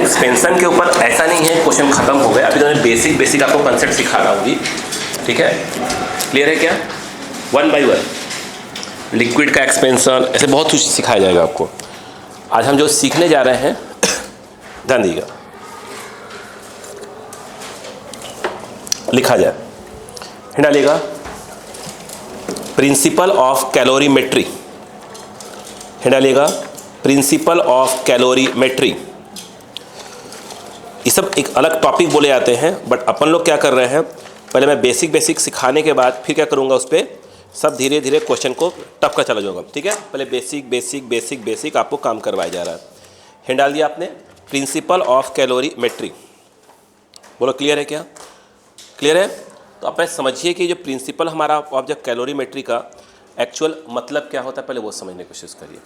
Expansion के ऊपर ऐसा नहीं है क्वेश्चन खत्म हो गए, अभी तो मैं बेसिक आपको कंसेप्ट सिखा रहा हूँ जी, ठीक है। क्लियर है क्या? वन बाय वन लिक्विड का एक्सपेंशन, ऐसे बहुत कुछ सिखाया जाएगा आपको। आज हम जो सीखने जा रहे हैं, ध्यान दीजिएगा, लिखा जाए, हिंट डालिएगा, प्रिंसिपल ऑफ कैलोरीमेट्री, हिंट डालिएगा, प्रिंसिपल ऑफ कैलोरीमेट्री। ये सब एक अलग टॉपिक बोले जाते हैं, बट अपन लोग क्या कर रहे हैं, पहले मैं बेसिक सिखाने के बाद फिर क्या करूँगा, उस पर सब धीरे धीरे क्वेश्चन को टफ का चला जाऊँगा, ठीक है। पहले बेसिक आपको काम करवाया जा रहा है। हिंट डाल दिया आपने, प्रिंसिपल ऑफ कैलोरीमेट्री, बोलो क्लियर है क्या? क्लियर है? तो आप समझिए कि जो प्रिंसिपल हमारा ऑब्जेक्ट कैलोरीमेट्री का एक्चुअल मतलब क्या होता है, पहले वो समझने की कोशिश करिए।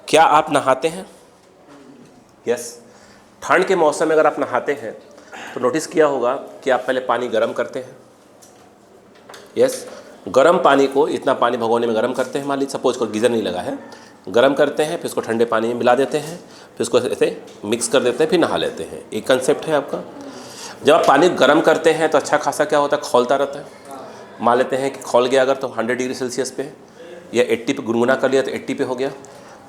क्या आप नहाते हैं? यस। ठंड के मौसम में अगर आप नहाते हैं तो नोटिस किया होगा कि आप पहले पानी गर्म करते हैं। यस, गर्म पानी को, इतना पानी भगोने में गर्म करते हैं, मान लीजिए सपोज को गीज़र नहीं लगा है, गर्म करते हैं, फिर उसको ठंडे पानी में मिला देते हैं, फिर उसको ऐसे मिक्स कर देते हैं, फिर नहा लेते हैं। एक कंसेप्ट है आपका। जब आप पानी गर्म करते हैं तो अच्छा खासा क्या होता है, खौलता रहता है। मान लेते हैं कि खौल गया अगर, तो 100 डिग्री सेल्सियस पे, या 80 पे गुनगुना कर लिया तो 80 पे हो गया।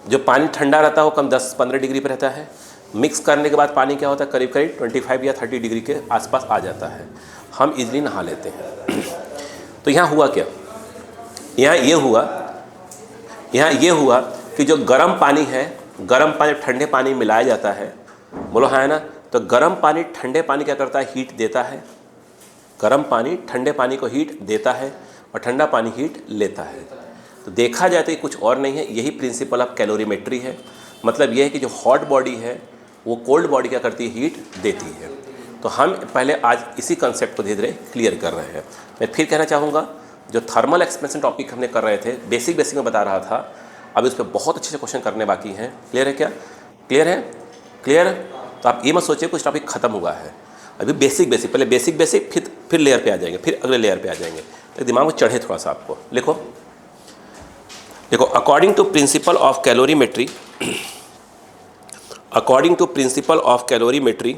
जो पानी ठंडा रहता है वो कम 10-15 डिग्री पे रहता है। मिक्स करने के बाद पानी क्या होता है, करीब 25 या 30 डिग्री के आसपास आ जाता है, हम इजीली नहा लेते हैं। तो यहाँ हुआ क्या, यहाँ ये हुआ कि जो गर्म पानी है, गर्म पानी ठंडे पानी में मिलाया जाता है, बोलो हाँ है ना। तो गर्म पानी ठंडे पानी क्या करता है, हीट देता है। गर्म पानी ठंडे पानी को हीट देता है और ठंडा पानी हीट लेता है। तो देखा जाए तो ये कुछ और नहीं है, यही प्रिंसिपल ऑफ कैलोरीमेट्री है। मतलब ये है कि जो हॉट बॉडी है वो कोल्ड बॉडी क्या करती है, हीट देती है। तो हम पहले आज इसी कंसेप्ट को धीरे धीरे क्लियर कर रहे हैं। मैं फिर कहना चाहूँगा, जो थर्मल एक्सपेंशन टॉपिक हमने कर रहे थे, बेसिक में बता रहा था, अभी उस पर बहुत अच्छे से क्वेश्चन करने बाकी हैं। क्लियर है क्या? क्लियर है? क्लियर? तो आप ये मत सोचिए कुछ टॉपिक खत्म हुआ है, अभी बेसिक पहले बेसिक फिर लेयर पे आ जाएंगे, फिर अगले लेयर पे आ जाएंगे। तो दिमाग में चढ़े थोड़ा सा आपको। देखो, according to principle of calorimetry, according to principle of calorimetry,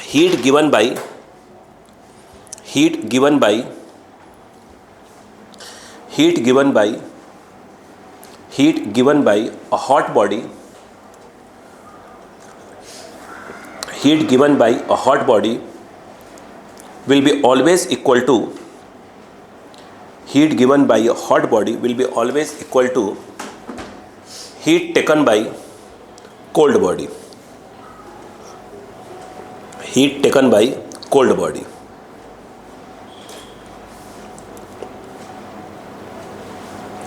heat given by a hot body, will be always equal to heat taken by cold body,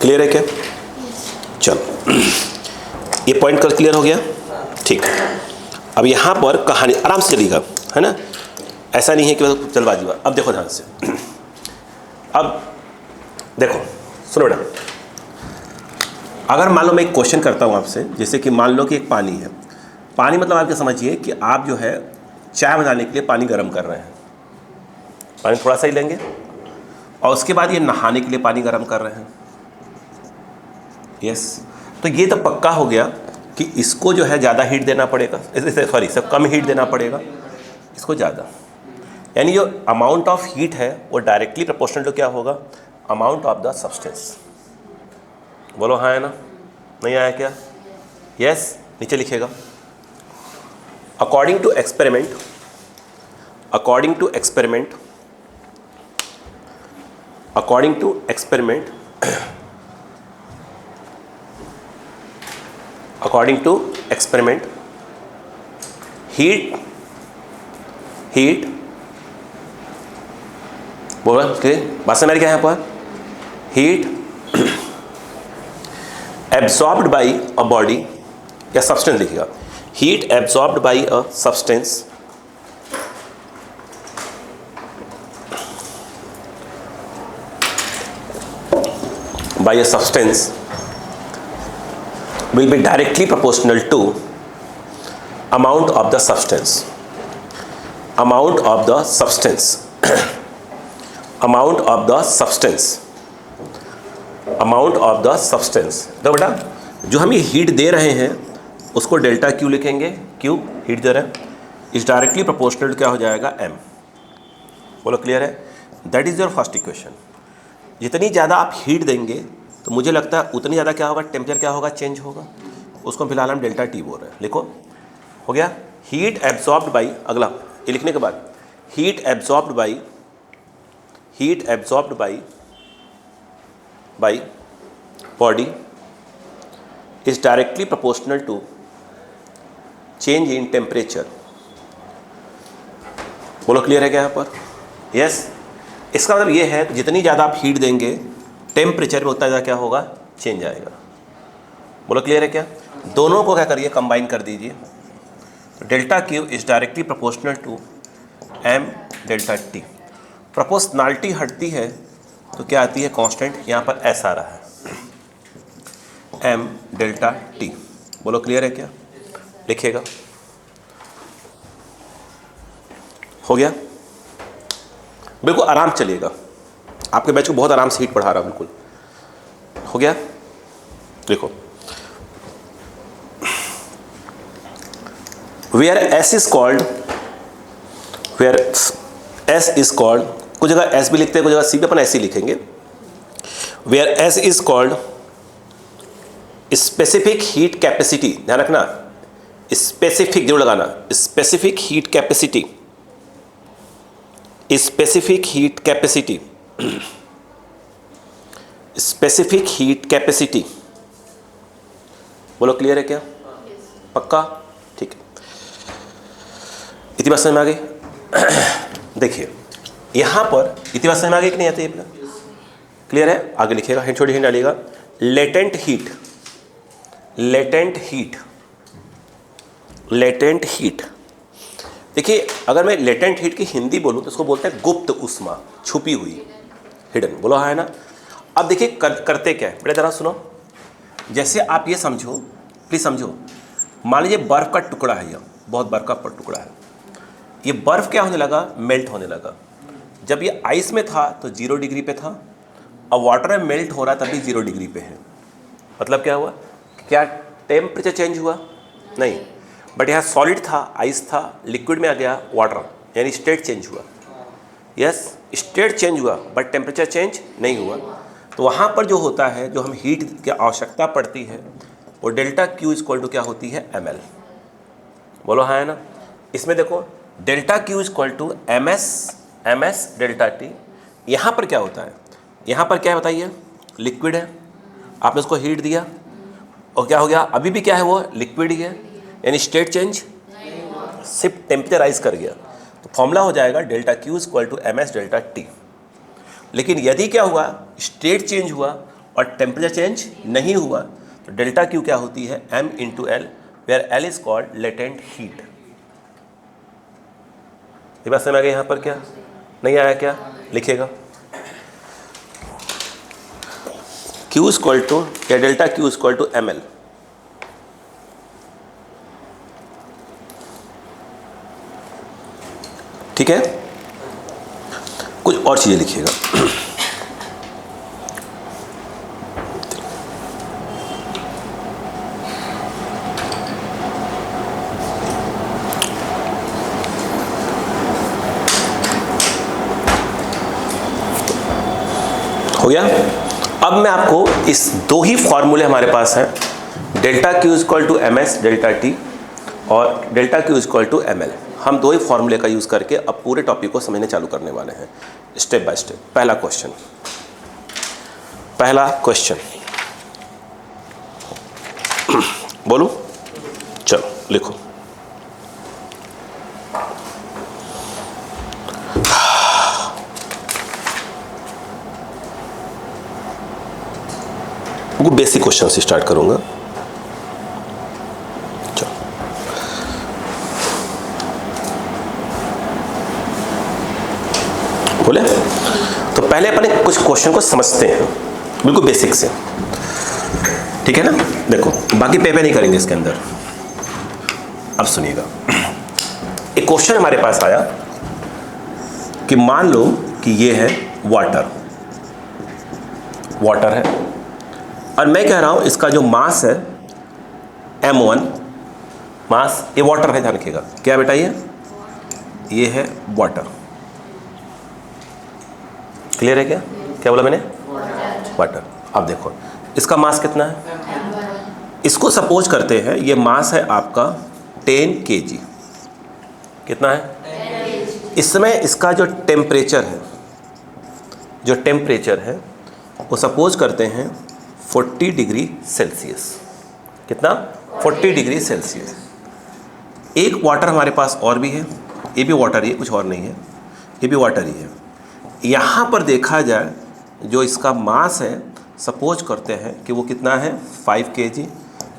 clear है क्या? चलो, ये पॉइंट कल क्लियर हो गया, ठीक। अब यहाँ पर कहानी आराम से चलेगा, है ना, ऐसा नहीं है कि जल्दबाजी हुआ। अब देखो ध्यान से, अब देखो, सुनो बेटा, अगर मान लो मैं एक क्वेश्चन करता हूँ आपसे, जैसे कि मान लो कि एक पानी है, पानी मतलब आप क्या समझिए कि आप जो है चाय बनाने के लिए पानी गर्म कर रहे हैं, पानी थोड़ा सा ही लेंगे, और उसके बाद ये नहाने के लिए पानी गर्म कर रहे हैं। यस, तो ये तो पक्का हो गया कि इसको जो है ज़्यादा हीट देना पड़ेगा, सब कम हीट देना पड़ेगा, इसको ज़्यादा। यानी जो अमाउंट ऑफ हीट है वो डायरेक्टली प्रोपोर्शनल टू क्या होगा, अमाउंट ऑफ द सब्सटेंस। बोलो हाँ है ना, नहीं आया क्या? यस, नीचे लिखेगा, अकॉर्डिंग टू एक्सपेरिमेंट heat बोलो, बात समझ क्या है यहाँ पर, heat absorbed by a body या सब्सटेंस लिखेगा, heat absorbed by a substance will be directly proportional to amount of the substance तो बेटा जो हम ये हीट दे रहे हैं उसको डेल्टा क्यू लिखेंगे, क्यू हीट जो है इज डायरेक्टली प्रोपोर्शनल क्या हो जाएगा एम। बोलो क्लियर है? That is your first equation. जितनी ज़्यादा आप हीट देंगे तो मुझे लगता है उतनी ज़्यादा क्या होगा, टेम्परेचर क्या होगा, चेंज होगा। उसको फिलहाल हम डेल्टा टी बोल रहे हैं। लिखो, हो गया। हीट एब्जॉर्ब्ड बाई, अगला ये लिखने के बाद heat absorbed by body is directly proportional to change in temperature. बोलो क्लियर है क्या यहाँ पर? यस। इसका मतलब ये है जितनी ज़्यादा आप हीट देंगे टेम्परेचर में उतना ज़्यादा क्या होगा, चेंज आएगा। बोलो क्लियर है क्या? दोनों को क्या करिए, कंबाइन कर दीजिए। तो delta Q is directly proportional to M delta T. Proportionality हटती है तो क्या आती है, कांस्टेंट। यहाँ पर एस आ रहा है, एम डेल्टा टी। बोलो क्लियर है क्या? लिखिएगा। हो गया? बिल्कुल आराम चलिएगा, आपके बैच को बहुत आराम से हीट पढ़ा रहा हूँ, बिल्कुल हो गया। देखो, वेयर एस इज कॉल्ड, कुछ जगह एस भी लिखते हैं, कुछ जगह सी भी, अपन ऐसे ही लिखेंगे। Where S is called specific heat capacity, ध्यान रखना, स्पेसिफिक जरूर लगाना, specific heat capacity, specific heat capacity, specific heat capacity. बोलो क्लियर है क्या? पक्का? ठीक है, इतनी बात समझ में आ गई? देखिए यहां पर इतनी बात समझ में आ गई कि नहीं आती है? क्लियर है? आगे लिखिएगा, हिंट छोटी हिंट डालिएगा। Latent heat, latent heat, latent heat. देखिए अगर मैं लेटेंट हीट की हिंदी बोलूं तो उसको बोलते हैं गुप्त उष्मा, छुपी हुई, हिडन। बोलो है ना? अब देखिए करते क्या है, बड़े जरा सुनो। जैसे आप ये समझो, प्लीज समझो, मान लीजिए बर्फ का टुकड़ा है, यह बहुत बर्फ का टुकड़ा है, ये बर्फ क्या होने लगा, मेल्ट होने लगा। जब ये आइस में था तो 0 डिग्री पे था, अब वाटर में मेल्ट हो रहा है तभी 0 डिग्री पे है। मतलब क्या हुआ, क्या टेम्परेचर चेंज हुआ? नहीं, बट यहाँ सॉलिड था, आइस था, लिक्विड में आ गया वाटर, यानी स्टेट चेंज हुआ। यस, स्टेट चेंज हुआ बट टेम्परेचर चेंज नहीं हुआ। तो वहाँ पर जो होता है, जो हम हीट की आवश्यकता पड़ती है, वो डेल्टा क्यू इक्वल टू क्या होती है, एम एल। बोलो हाँ है ना? इसमें देखो delta Q equal to M S delta T. यहाँ पर क्या होता है, यहाँ पर क्या है बताइए, लिक्विड है, आपने उसको हीट दिया और क्या हो गया, अभी भी क्या है, वो लिक्विड ही है, यानी स्टेट चेंज, सिर्फ टेम्परेचर राइज कर गया। तो फॉर्मूला हो जाएगा delta Q equal to M S delta T. लेकिन यदि क्या हुआ, स्टेट चेंज हुआ और टेम्परेचर चेंज नहीं हुआ, तो डेल्टा क्यू क्या होती है, M into L, where L is called latent heat. ये बात समझ आ गई? यहाँ पर क्या नहीं आया, क्या लिखेगा? Q इक्वल टू या delta Q equal to M L. ठीक है, कुछ और चीजें लिखिएगा। हो गया? अब मैं आपको इस दो ही फॉर्मूले हमारे पास हैं, delta Q equal to M S delta T और delta Q equal to M L. हम दो ही फॉर्मूले का यूज़ करके अब पूरे टॉपिक को समझने चालू करने वाले हैं, स्टेप बाय स्टेप। पहला क्वेश्चन, बोलूं? चलो लिखो। बेसिक क्वेश्चन से स्टार्ट करूंगा। चलो, बोले तो पहले अपने कुछ क्वेश्चन को समझते हैं, बिल्कुल बेसिक से, ठीक है ना? देखो बाकी पे नहीं करेंगे इसके अंदर। अब सुनिएगा, एक क्वेश्चन हमारे पास आया कि मान लो कि ये है वाटर है, और मैं कह रहा हूं इसका जो मास है m1 मास, ये वाटर है, ध्यान रखिएगा। क्या बेटा ये है वाटर। क्लियर है क्या? क्या बोला मैंने? वाटर। अब देखो इसका मास कितना है। इसको सपोज करते हैं ये मास है आपका 10 kg। कितना है? इस समय इसका जो टेम्परेचर है वो सपोज करते हैं 40 डिग्री सेल्सियस। कितना? 40 डिग्री सेल्सियस। एक वाटर हमारे पास और भी है, ये भी वाटर ही है, कुछ और नहीं है, ये भी वाटर ही है। यहाँ पर देखा जाए जो इसका मास है, सपोज करते हैं कि वो कितना है 5 kg,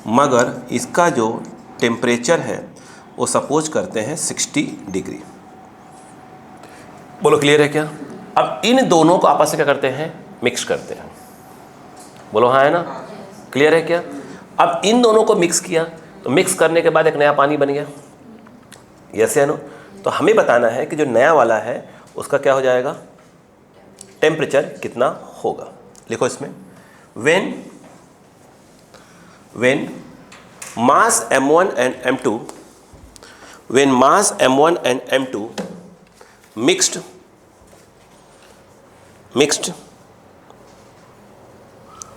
मगर इसका जो टेम्परेचर है वो सपोज करते हैं 60 डिग्री। बोलो क्लियर है क्या? अब इन दोनों को आपस में क्या करते हैं? मिक्स करते हैं। बोलो हाँ है ना? क्लियर है क्या? अब इन दोनों को मिक्स किया तो मिक्स करने के बाद एक नया पानी बन गया। यस या नो? तो हमें बताना है कि जो नया वाला है उसका क्या हो जाएगा, टेम्परेचर कितना होगा। लिखो इसमें, when mass m1 and m2 when mass m1 and m2 mixed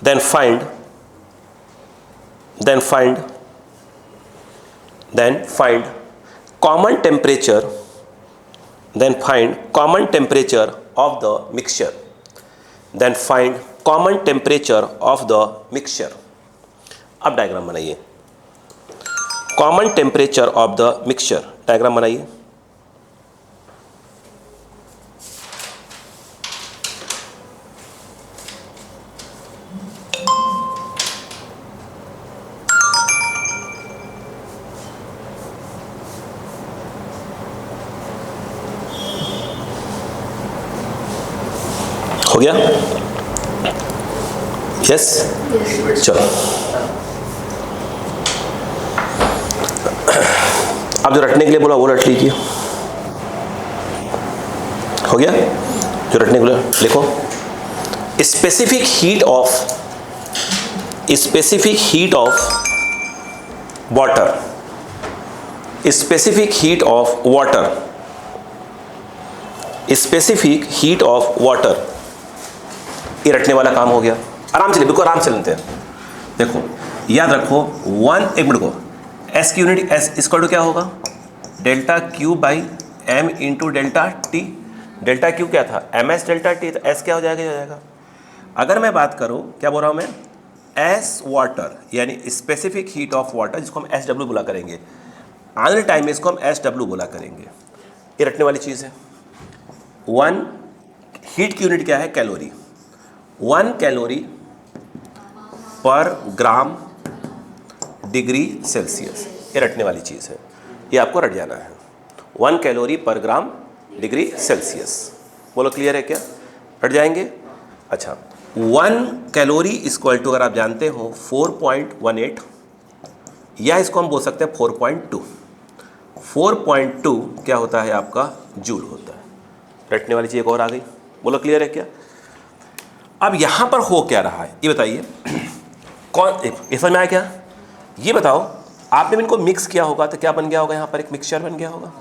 then find common temperature of the mixture. अब डायग्राम बनाइए। Common temperature of the mixture, diagram बनाइए। हो गया? यस? चलो अब जो रटने के लिए बोला वो रट लीजिए। हो गया? जो रटने के लिए लिखो, स्पेसिफिक हीट ऑफ वाटर, ये रटने वाला काम हो गया। आराम से बिल्कुल आराम से लेते हैं। देखो याद रखो, एक मिनट को, एस की यूनिट एस इक्वल टू क्या होगा, delta Q by M into delta T. Delta Q क्या था, एम एस डेल्टा टी, तो एस क्या हो जाएगा, अगर मैं बात करूं, क्या बोल रहा हूं मैं, एस वाटर यानी स्पेसिफिक हीट ऑफ वाटर, जिसको हम एस डब्ल्यू बोला करेंगे, आने टाइम में इसको हम एस डब्ल्यू बोला करेंगे। ये रटने वाली चीज़ है। वन हीट की यूनिट क्या है, कैलोरी। 1 कैलोरी पर ग्राम डिग्री सेल्सियस, ये रटने वाली चीज़ है, ये आपको रट जाना है। 1 कैलोरी पर ग्राम डिग्री सेल्सियस। बोलो क्लियर है क्या? रट जाएंगे? अच्छा, 1 कैलोरी इक्वल टू, अगर आप जानते हो 4.18, या इसको हम बोल सकते हैं 4.2। 4.2 क्या होता है आपका, जूल होता है। रटने वाली चीज़ एक और आ गई। बोलो क्लियर है क्या? अब यहाँ पर हो क्या रहा है ये बताइए। ये समझ में आया क्या? ये बताओ, आपने इनको मिक्स किया होगा तो क्या बन गया होगा, यहाँ पर एक मिक्सचर बन गया होगा।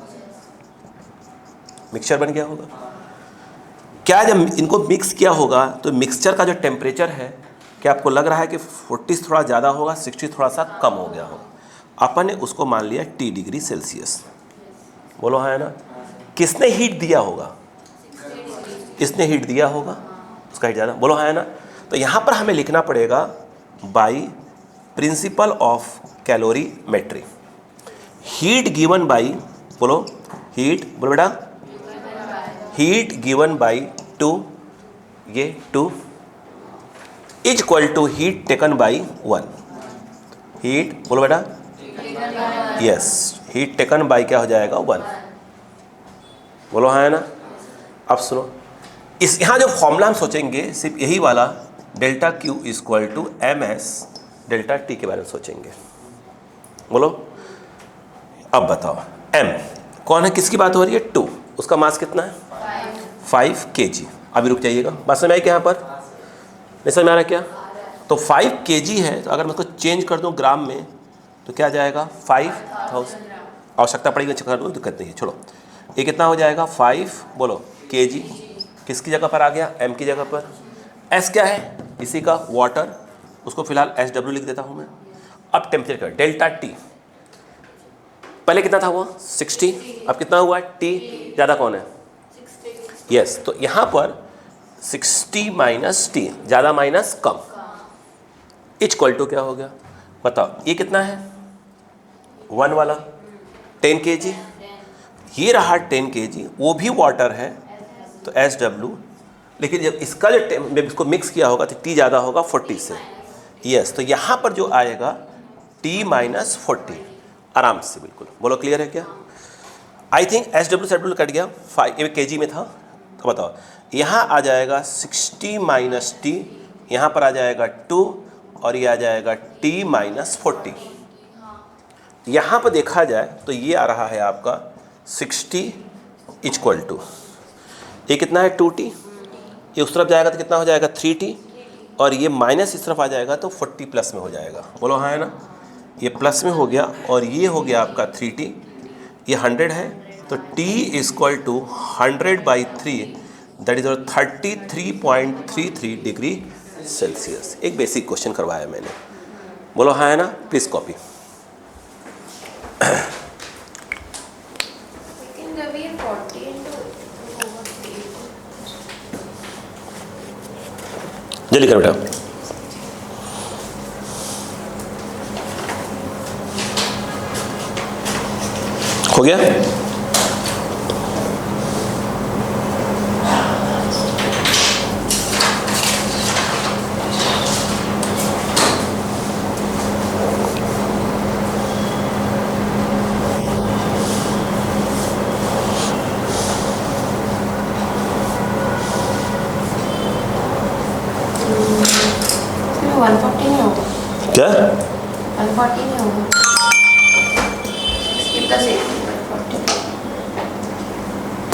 क्या जब इनको मिक्स किया होगा तो मिक्सचर का जो टेम्परेचर है, क्या आपको लग रहा है कि 40 थोड़ा ज़्यादा होगा, 60 थोड़ा सा कम हो गया होगा? अपन ने उसको मान लिया T डिग्री सेल्सियस। बोलो है ना? किसने हीट दिया होगा? इसने हीट दिया होगा, उसका हीट ज़्यादा। बोलो है ना? तो यहाँ पर हमें लिखना पड़ेगा by principle of calorimetry, heat given by, बोलो हीट, बोलो बेटा, हीट गिवन बाई 2, ये 2 is equal to heat taken by 1। Heat, बोलो बेटा, यस, हीट टेकन बाई क्या हो जाएगा, 1। बोलो हाँ है ना? अब सुनो, इस यहाँ जो फॉर्मूला हम सोचेंगे सिर्फ यही वाला, delta Q equal to M S delta T के बारे में सोचेंगे। बोलो अब बताओ, m कौन है, किसकी बात हो रही है, 2, उसका मास कितना है, 5 kg। अभी रुक जाइएगा, बात समझ में आई क्या? यहाँ पर नहीं समझ में आ रहा क्या? तो 5 kg है, तो अगर मैं उसको चेंज कर दूँ ग्राम में तो क्या जाएगा 5000, आवश्यकता पड़ेगी चेक कर लो, दिक्कत नहीं है, छोड़ो। ये कितना हो जाएगा 5 बोलो kg, किसकी जगह पर आ गया, m की जगह पर। s क्या है, इसी का वाटर, उसको फिलहाल SW लिख देता हूँ मैं। अब टेम्परेचर डेल्टा T, पहले कितना था वो 60, अब कितना हुआ T, ज़्यादा कौन है, यस, तो यहाँ पर 60 माइनस T, ज़्यादा माइनस कम, इक्वल टू क्या हो गया, बताओ ये कितना है 1 वाला 10 kg, ये रहा 10 kg, वो भी वाटर है तो SW, लेकिन जब इसका जब इसको मिक्स किया होगा तो T ज़्यादा होगा 40 से, यस, तो यहाँ पर जो आएगा T माइनस 40, आराम से बिल्कुल, बोलो क्लियर है क्या। आई थिंक SW कट गया, 5 kg में था, तो बताओ यहाँ आ जाएगा 60 माइनस T, यहाँ पर आ जाएगा 2 और ये आ जाएगा T माइनस 40। यहाँ पर देखा जाए तो ये आ रहा है आपका 60 इक्वल टू, ये कितना है 2T, ये उस तरफ जाएगा तो कितना हो जाएगा 3T, और ये माइनस इस तरफ आ जाएगा तो 40 प्लस में हो जाएगा, बोलो हाँ है ना, ये प्लस में हो गया, और ये हो गया आपका 3T, ये 100 है तो T equal to 100/3, that is 33.33 degree Celsius. एक बेसिक क्वेश्चन करवाया मैंने, बोलो हाँ है ना, प्लीज़ कॉपी। जल्दी कर बेटा, हो गया। क्या 140 नहीं होगा, 60 प्लस 80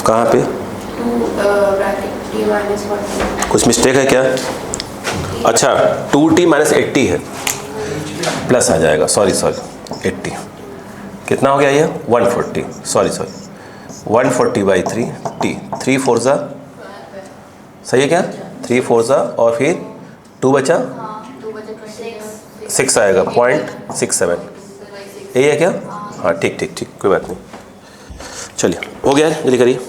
कहाँ पे 2 ब्रैकेट T माइनस 40, कुछ मिस्टेक है क्या, अच्छा 2T माइनस 80 है, प्लस आ जाएगा, सॉरी 80, कितना हो गया ये 140, सॉरी 140/3 T, 3 4 जा, सही है क्या, 3 4 जा, और फिर 2 बचा 6 आएगा 0.67, यही है क्या, हाँ ठीक, कोई बात नहीं, चलिए हो गया, जल्दी करिए।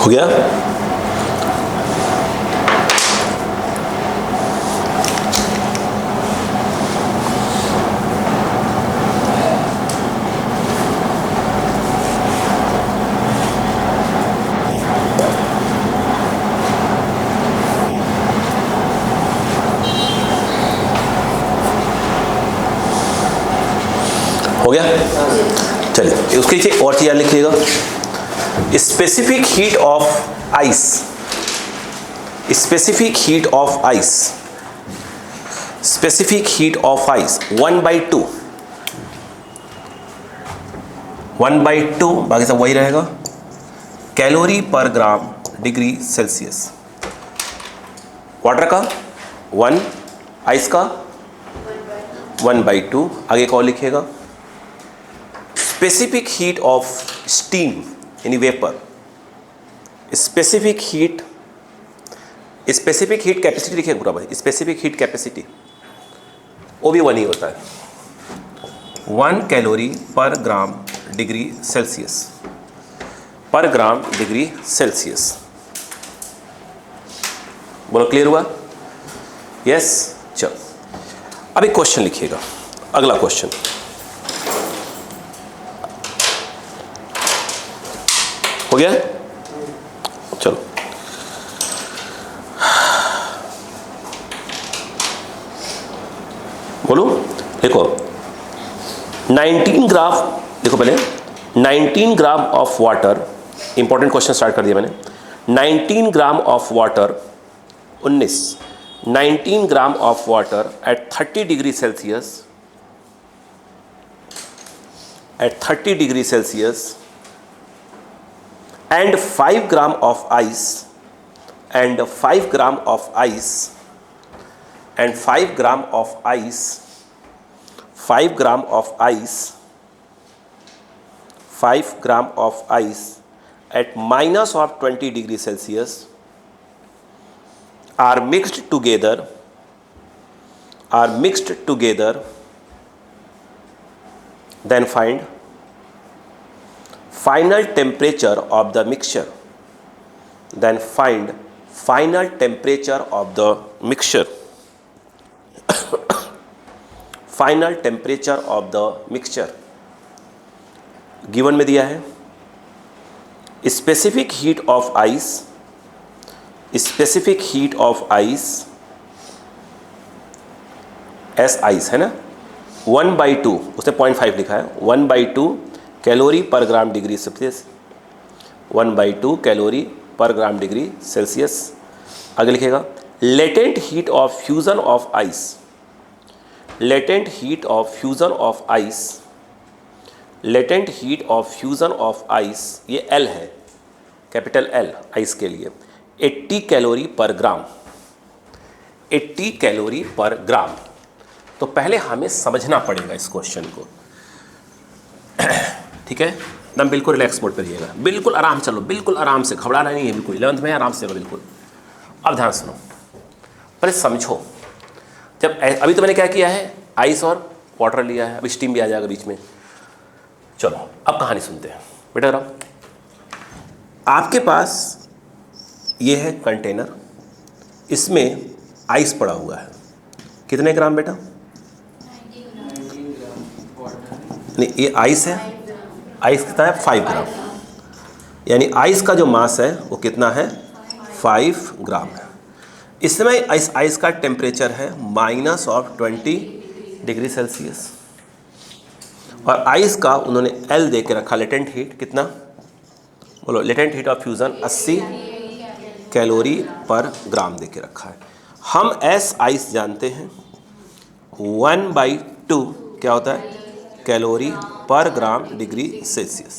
हो गया, हो गया, चलिए उसके नीचे और चीज़ लिखिएगा, specific heat of ice, specific heat of ice, specific heat of ice 1/2, 1/2, बाकी सब वही रहेगा, कैलोरी पर ग्राम डिग्री सेल्सियस, वाटर का 1, आइस का 1/2, आगे कौन लिखेगा, स्पेसिफिक हीट ऑफ स्टीम यानी वेपर, स्पेसिफिक हीट कैपेसिटी लिखे पूरा भाई, स्पेसिफिक हीट कैपेसिटी वो भी 1 ही होता है, 1 कैलोरी पर ग्राम डिग्री सेल्सियस, पर ग्राम डिग्री सेल्सियस, बोलो क्लियर हुआ, यस। चलो अब एक क्वेश्चन लिखिएगा, अगला क्वेश्चन, हो गया, चलो बोलो, देखो 19 ग्राम, देखो पहले 19 ग्राम of water, important question start कर दिया मैंने। 19 ग्राम of water, 19 gram of water at 30 degree Celsius, at 30 degree Celsius, and 5 gram of ice, and 5 gram of ice, and 5 gram of ice, 5 gram of ice, 5 gram of ice at minus of 20 degree Celsius are mixed together, then find final temperature of the mixture, then find final temperature of the mixture, final temperature of the mixture given में दिया है specific heat of ice, specific heat of ice, S ice है ना, 1/2, उसने 0.5 लिखा है, 1/2 calorie पर gram degree Celsius, 1/2 calorie पर ग्राम डिग्री सेल्सियस। आगे लिखेगा latent heat of fusion of ice, latent heat of fusion of ice, latent heat of fusion of ice, ये L है, कैपिटल L आइस के लिए, 80 कैलोरी पर ग्राम, 80 calorie पर ग्राम। तो पहले हमें समझना पड़ेगा इस क्वेश्चन को, ठीक है, एकदम बिल्कुल रिलैक्स मोड पर रहिएगा, बिल्कुल आराम चलो, बिल्कुल आराम से, घबराना नहीं है बिल्कुल, 11th में आराम से चलो बिल्कुल। अब ध्यान सुनो, पहले समझो, जब अभी तो मैंने क्या किया है, आइस और वाटर लिया है, अब स्टीम भी आ जाएगा बीच में। चलो अब कहानी सुनते हैं बेटा। रहा आपके पास ये है कंटेनर, इसमें आइस पड़ा हुआ है, कितने ग्राम बेटा? नहीं, ये आइस है, आइस कितना है? 5 ग्राम, यानी आइस का जो मास है वो कितना है? 5 ग्राम है। इस समय आइस का टेम्परेचर है -20 डिग्री सेल्सियस, और आइस का उन्होंने L दे के रखा, लेटेंट हीट कितना बोलो? Latent heat of fusion 80 calorie पर ग्राम दे के रखा है। हम S आइस जानते हैं 1/2 क्या होता है? कैलोरी पर ग्राम डिग्री सेल्सियस।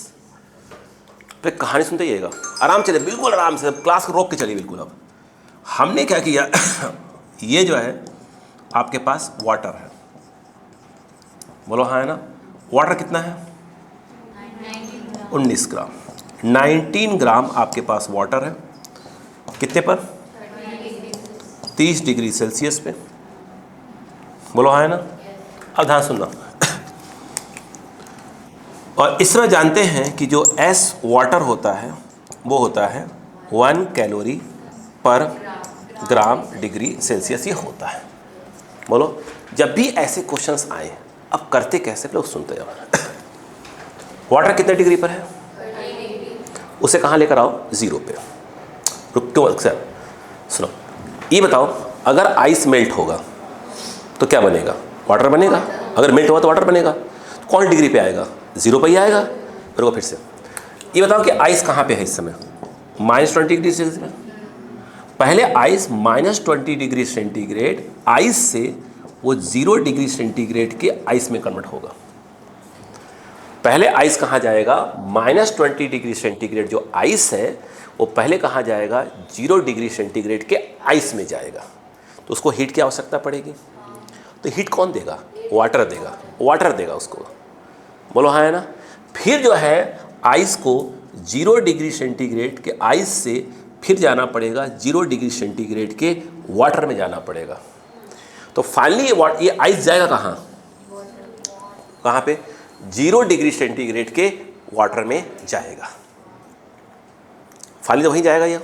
तो कहानी सुनते जाइएगा, आराम चले, बिल्कुल आराम से, क्लास को रोक के चलिए बिल्कुल। अब हमने क्या किया ये जो है आपके पास वाटर है, बोलो हाँ है ना? वाटर कितना है? 19 ग्राम, 19 ग्राम आपके पास वाटर है, कितने पर? 30 डिग्री सेल्सियस पे, बोलो हाँ है ना? अब ध्यान सुनना, और इस तरह जानते हैं कि जो S वाटर होता है वो होता है 1 कैलोरी पर ग्राम डिग्री सेल्सियस, ये होता है। बोलो, जब भी ऐसे क्वेश्चंस आए, अब करते कैसे, लोग सुनते जाओ। वाटर कितने डिग्री पर है? उसे कहाँ लेकर आओ? 0 पे। रुको सर, सुनो, ये बताओ, अगर आइस मेल्ट होगा तो क्या बनेगा? वाटर बनेगा। अगर मेल्ट हुआ तो वाटर बनेगा, तो कौन डिग्री पे आएगा? 0 पे ही आएगा। रुको फिर से, ये बताओ कि आइस कहाँ पे है इस समय? -20 डिग्री सेल्सियस में। पहले आइस -20 डिग्री सेंटीग्रेड आइस से वो 0 डिग्री सेंटीग्रेड के आइस में कन्वर्ट होगा। पहले आइस कहाँ जाएगा? -20 डिग्री सेंटीग्रेड जो आइस है वो पहले कहाँ जाएगा? 0 डिग्री सेंटीग्रेड के आइस में जाएगा। तो उसको हीट की आवश्यकता पड़ेगी, तो हीट कौन देगा? वाटर देगा, वाटर देगा उसको, बोलो हाँ है ना? फिर जो है आइस को 0 डिग्री सेंटीग्रेड के आइस से फिर जाना पड़ेगा 0 डिग्री सेंटीग्रेड के वाटर में जाना पड़ेगा। तो फाइनली ये आइस जाएगा कहाँ? कहाँ पे? 0 डिग्री सेंटीग्रेड के वाटर में जाएगा। फाइनली तो वहीं जाएगा ये,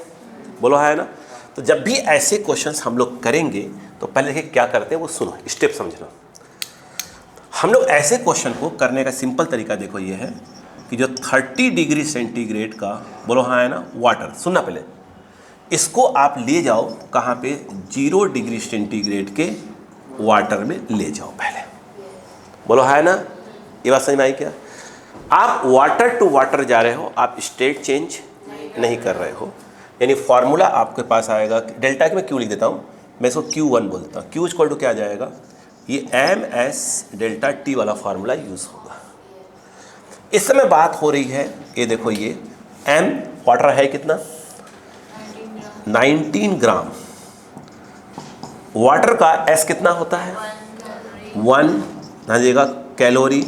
बोलो है ना? तो जब भी ऐसे क्वेश्चंस हम लोग करेंगे तो पहले देखिए क्या करते हैं वो सुनो, स्टेप समझना। हम लोग ऐसे क्वेश्चन को करने का सिंपल तरीका देखो ये है कि जो 30 डिग्री सेंटीग्रेड का, बोलो हाँ है ना, वाटर, सुनना पहले, इसको आप ले जाओ कहाँ पे? 0 डिग्री सेंटीग्रेड के वाटर में ले जाओ पहले, बोलो हाँ है ना? ये बात समझ में आई क्या? आप वाटर टू वाटर जा रहे हो, आप स्टेट चेंज नहीं कर रहे हो। यानी फॉर्मूला आपके पास आएगा, डेल्टा के मैं क्यू लिख देता हूँ, मैं इसको Q1 बोलता हूँ। Q इक्वल टू क्या आ जाएगा, ये MS डेल्टा T वाला फार्मूला यूज़ होगा। इस समय बात हो रही है, ये देखो ये M वाटर है कितना, 19 ग्राम। वाटर का S कितना होता है, 1 जाएगा कैलोरी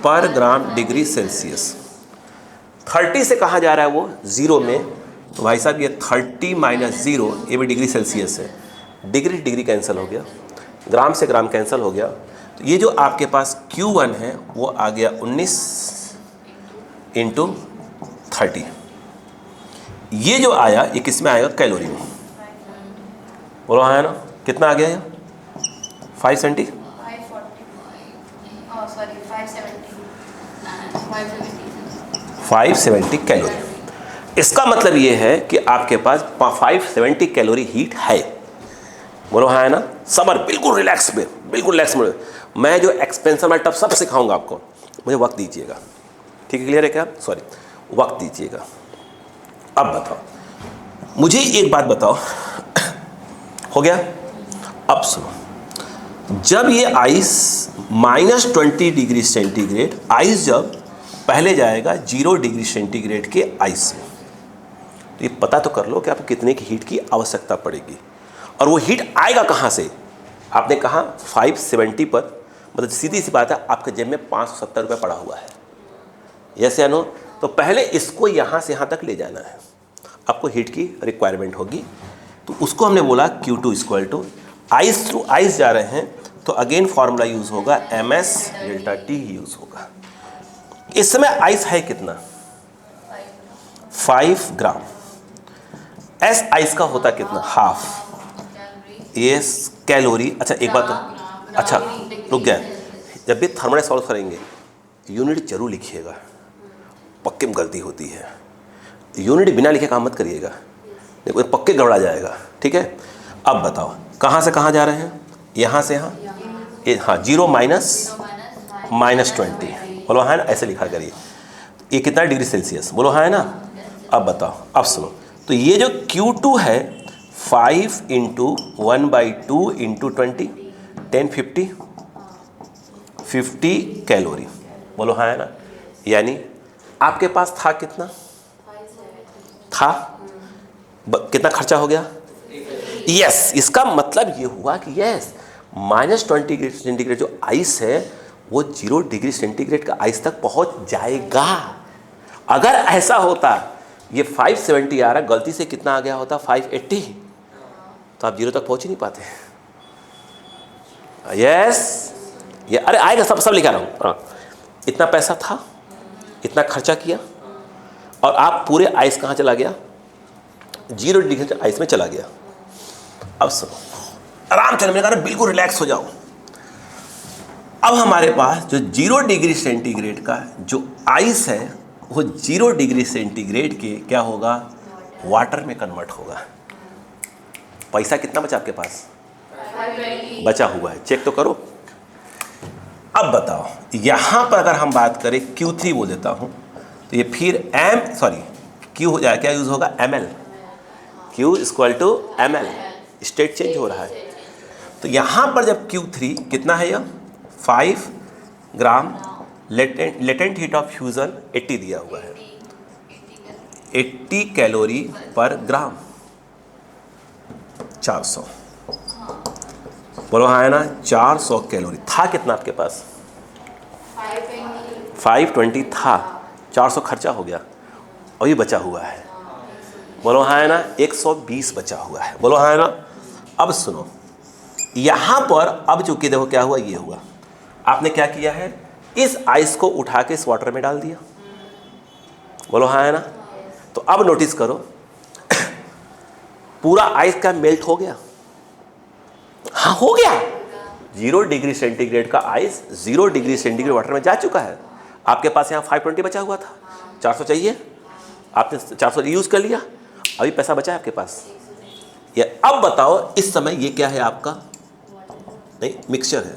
पर ग्राम डिग्री सेल्सियस। 30 से कहाँ जा रहा है वो, 0 में, तो भाई साहब ये 30 माइनस 0, ये भी डिग्री सेल्सियस है, डिग्री डिग्री कैंसिल हो गया, ग्राम से ग्राम कैंसिल हो गया। तो ये जो आपके पास Q1 है वो आ गया 19 इंटू 30। ये जो आया ये किस में आएगा, कैलोरी में। बोलो हाँ है ना, कितना आ गया ये 570 570 कैलोरी। इसका मतलब ये है कि आपके पास 570 कैलोरी हीट है। बोलो हाँ है ना, समर बिल्कुल रिलैक्स में, बिल्कुल रिलैक्स में। मैं जो एक्सपेंशन वाला टप सब सिखाऊंगा आपको, मुझे वक्त दीजिएगा, ठीक है, क्लियर है क्या? सॉरी, वक्त दीजिएगा। अब बताओ मुझे एक बात बताओ, हो गया? अब सुनो, जब ये आइस -20 डिग्री सेंटीग्रेड, आइस जब पहले जाएगा 0 डिग्री सेंटीग्रेड के आइस में, तो ये पता तो कर लो कि आपको कितने की हीट की आवश्यकता पड़ेगी। और वो हीट आएगा कहाँ से? आपने कहा 570 पर, मतलब सीधी सी बात है, आपके जेब में 570 रुपये पड़ा हुआ है, यस या नो? तो पहले इसको यहाँ से यहाँ तक ले जाना है, आपको हीट की रिक्वायरमेंट होगी। तो उसको हमने बोला Q2 equal to ice through ice जा रहे हैं, तो अगेन फार्मूला यूज़ होगा, MS डेल्टा T यूज़ होगा। इस समय आइस है कितना, 5 ग्राम। S आइस का होता कितना, हाफ। Yes calorie. अच्छा एक बात तो, अच्छा रुक गया, जब भी थर्मल सॉल्व करेंगे यूनिट जरूर लिखिएगा, पक्के में गलती होती है। यूनिट बिना लिखे काम मत करिएगा, देखो पक्के गड़बड़ा जाएगा, ठीक है? अब बताओ कहाँ से कहाँ जा रहे हैं, यहाँ से यहाँ, ये हाँ 0 माइनस 20, बोलो हाँ ना, ऐसे लिखा करिए। ये कितना डिग्री सेल्सियस, बोलो हाँ है ना? अब बताओ, अब सुनो, तो ये जो Q2 है 5 इंटू 1/2 इंटू 20, 50 कैलोरी, बोलो हाँ है ना? यानी आपके पास था कितना, था कितना खर्चा हो गया, यस। इसका मतलब ये हुआ कि यस -20 डिग्री सेंटीग्रेड जो आइस है वो 0 डिग्री सेंटीग्रेड का आइस तक पहुंच जाएगा। अगर ऐसा होता, ये 570 आ रहा, गलती से कितना आ गया होता 580, तो आप 0 तक पहुंच ही नहीं पाते। यस, ये अरे आएगा, सब लिखा रहा हूँ। इतना पैसा था, इतना खर्चा किया, और आप पूरे आइस कहाँ चला गया, 0 डिग्री आइस में चला गया। अब सुनो, आराम से, मैंने कहा बिल्कुल रिलैक्स हो जाओ। अब हमारे पास जो 0 डिग्री सेंटीग्रेड का जो आइस है वो 0 डिग्री सेंटीग्रेड के क्या होगा, वाटर में कन्वर्ट होगा। पैसा कितना बचा आपके पास, बचा हुआ है, चेक तो करो। अब बताओ, यहाँ पर अगर हम बात करें Q3 बोल देता हूँ, तो ये फिर Q हो जाए, क्या यूज़ होगा, ML। Q equal to ML, state change हो रहा है। तो यहाँ पर जब Q3 कितना है, यह 5 ग्राम, लेटेंट हीट ऑफ फ्यूज़न 80 दिया हुआ है, 80 कैलोरी पर ग्राम, 400, बोलो हाँ है ना, 400 कैलोरी। था कितना आपके पास, 520 था, 400 खर्चा हो गया, और ये बचा हुआ है, बोलो हाँ है ना, 120 बचा हुआ है, बोलो हाँ है ना? अब सुनो, यहाँ पर अब चूंकि देखो क्या हुआ, ये हुआ, आपने क्या किया है, इस आइस को उठा के इस वाटर में डाल दिया, बोलो हाँ है ना? तो अब नोटिस करो, पूरा आइस का मेल्ट हो गया, हाँ हो गया। 0 डिग्री सेंटीग्रेड का आइस 0 डिग्री सेंटीग्रेड वाटर में जा चुका है। आपके पास यहाँ 520 बचा हुआ था, 400 चाहिए, आपने 400 यूज़ कर लिया, अभी पैसा बचा है आपके पास। ये अब बताओ, इस समय ये क्या है आपका, नहीं मिक्सचर है,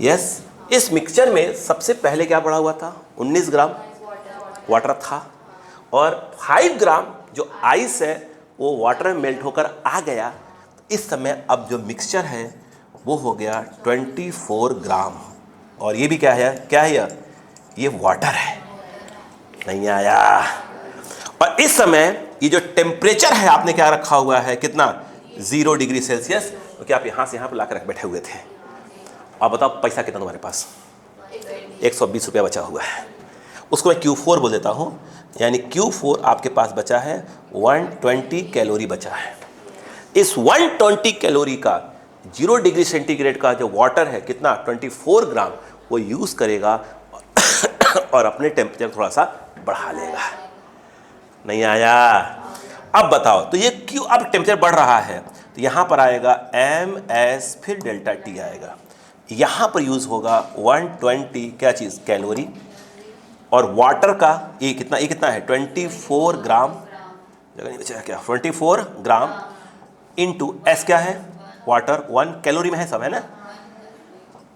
यस, इस मिक्सचर में सबसे पहले क्या पड़ा हुआ था? 19 ग्राम वाटर था, और 5 ग्राम जो आइस है वो वाटर में मेल्ट होकर आ गया। इस समय अब जो मिक्सचर है वो हो गया 24 ग्राम, और ये भी क्या है ये वाटर है। नहीं आया। और इस समय ये जो टेम्परेचर है आपने क्या रखा हुआ है, कितना? 0 डिग्री सेल्सियस, क्योंकि आप यहाँ से यहाँ पर ला कर बैठे हुए थे। अब बताओ पैसा कितना तुम्हारे पास? 120 रुपया बचा हुआ है। उसको मैं Q4 बोल देता हूँ, यानी Q4 आपके पास बचा है 120 कैलोरी बचा है। इस 120 कैलोरी का 0 डिग्री सेंटीग्रेड का जो वाटर है कितना? 24 ग्राम, वो यूज़ करेगा और अपने टेम्परेचर थोड़ा सा बढ़ा लेगा। नहीं आया। अब बताओ, तो ये क्यों? अब टेम्परेचर बढ़ रहा है तो यहाँ पर आएगा MS फिर डेल्टा T आएगा। यहाँ पर यूज़ होगा 120 क्या चीज़? कैलोरी। और वाटर का ये कितना है? 24 ग्राम, जगह नहीं बचा क्या? 24 ग्राम इंटू S क्या है? वाटर। 1 कैलोरी में है सब, है ना?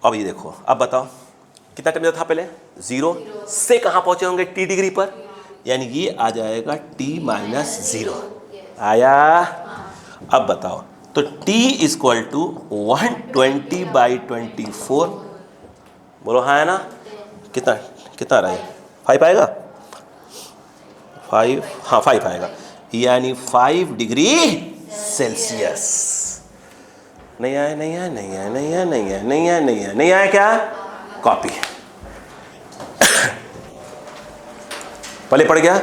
अब ये देखो, अब बताओ कितना टेम्परेचर था पहले? 0 से कहाँ पहुँचे होंगे? T डिग्री पर, यानी ये आ जाएगा T-0। आया? अब बताओ, तो T = 120/24। बोलो हाँ है ना? कितना रहा है? 5 आएगा? 5, हाँ 5 आएगा, यानी 5 डिग्री सेल्सियस। नहीं आया क्या? कॉपी। पहले पड़ गया,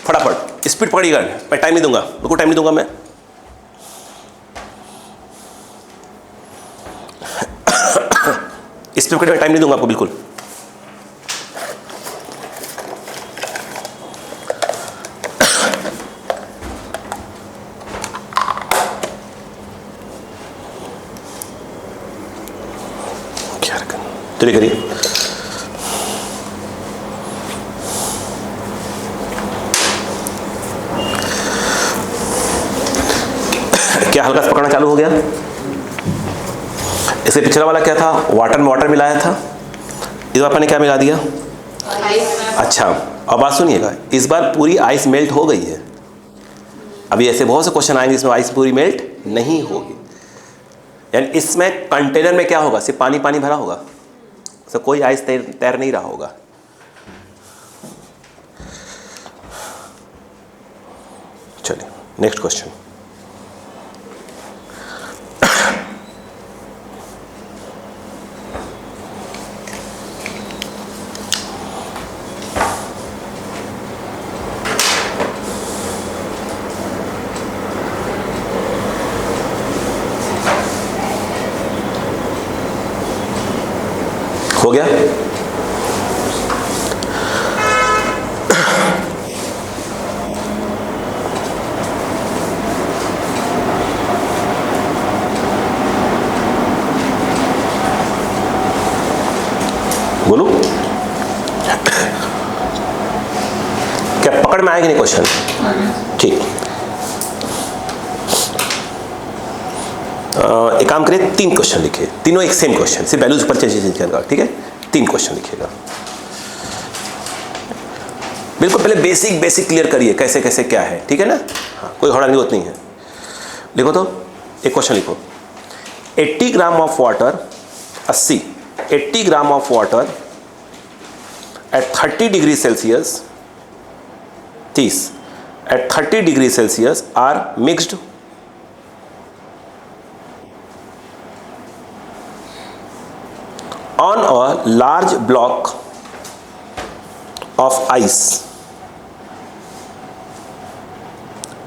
फटाफट स्पीड पकड़िएगा, मैं टाइम नहीं दूंगा, बिल्कुल टाइम नहीं दूंगा मैं। स्पीड पकड़िएगा, टाइम नहीं दूंगा आपको बिल्कुल। चलिए करिए। क्या हल्का सा पकड़ना चालू हो गया? इससे पिछला वाला क्या था? वाटर में वाटर मिलाया था, इस बार मैंने क्या मिला दिया? अच्छा, अब बात सुनिएगा, इस बार पूरी आइस मेल्ट हो गई है। अभी ऐसे बहुत से क्वेश्चन आएंगे इसमें आइस पूरी मेल्ट नहीं होगी, यानी इसमें कंटेनर में क्या होगा? सिर्फ पानी पानी भरा होगा, तो कोई आइस तैर नहीं रहा होगा। चलिए नेक्स्ट क्वेश्चन। हो गया? बोलो, क्या पकड़ में आएगी नहीं क्वेश्चन? ठीक, एक काम करिए, 3 क्वेश्चन लिखिए, तीनों एक सेम क्वेश्चन, सिर्फ वैल्यूज पर चेंज करना, ठीक है? 3 क्वेश्चन लिखिएगा। बिल्कुल पहले बेसिक क्लियर करिए, कैसे कैसे क्या है, ठीक है ना? हाँ, कोई हड़ा नहीं है। लिखो तो, एक क्वेश्चन लिखो। 80 ग्राम of water, 80 gram of water at 30 degree Celsius, 30 at 30 degree Celsius are mixed on a large block of ice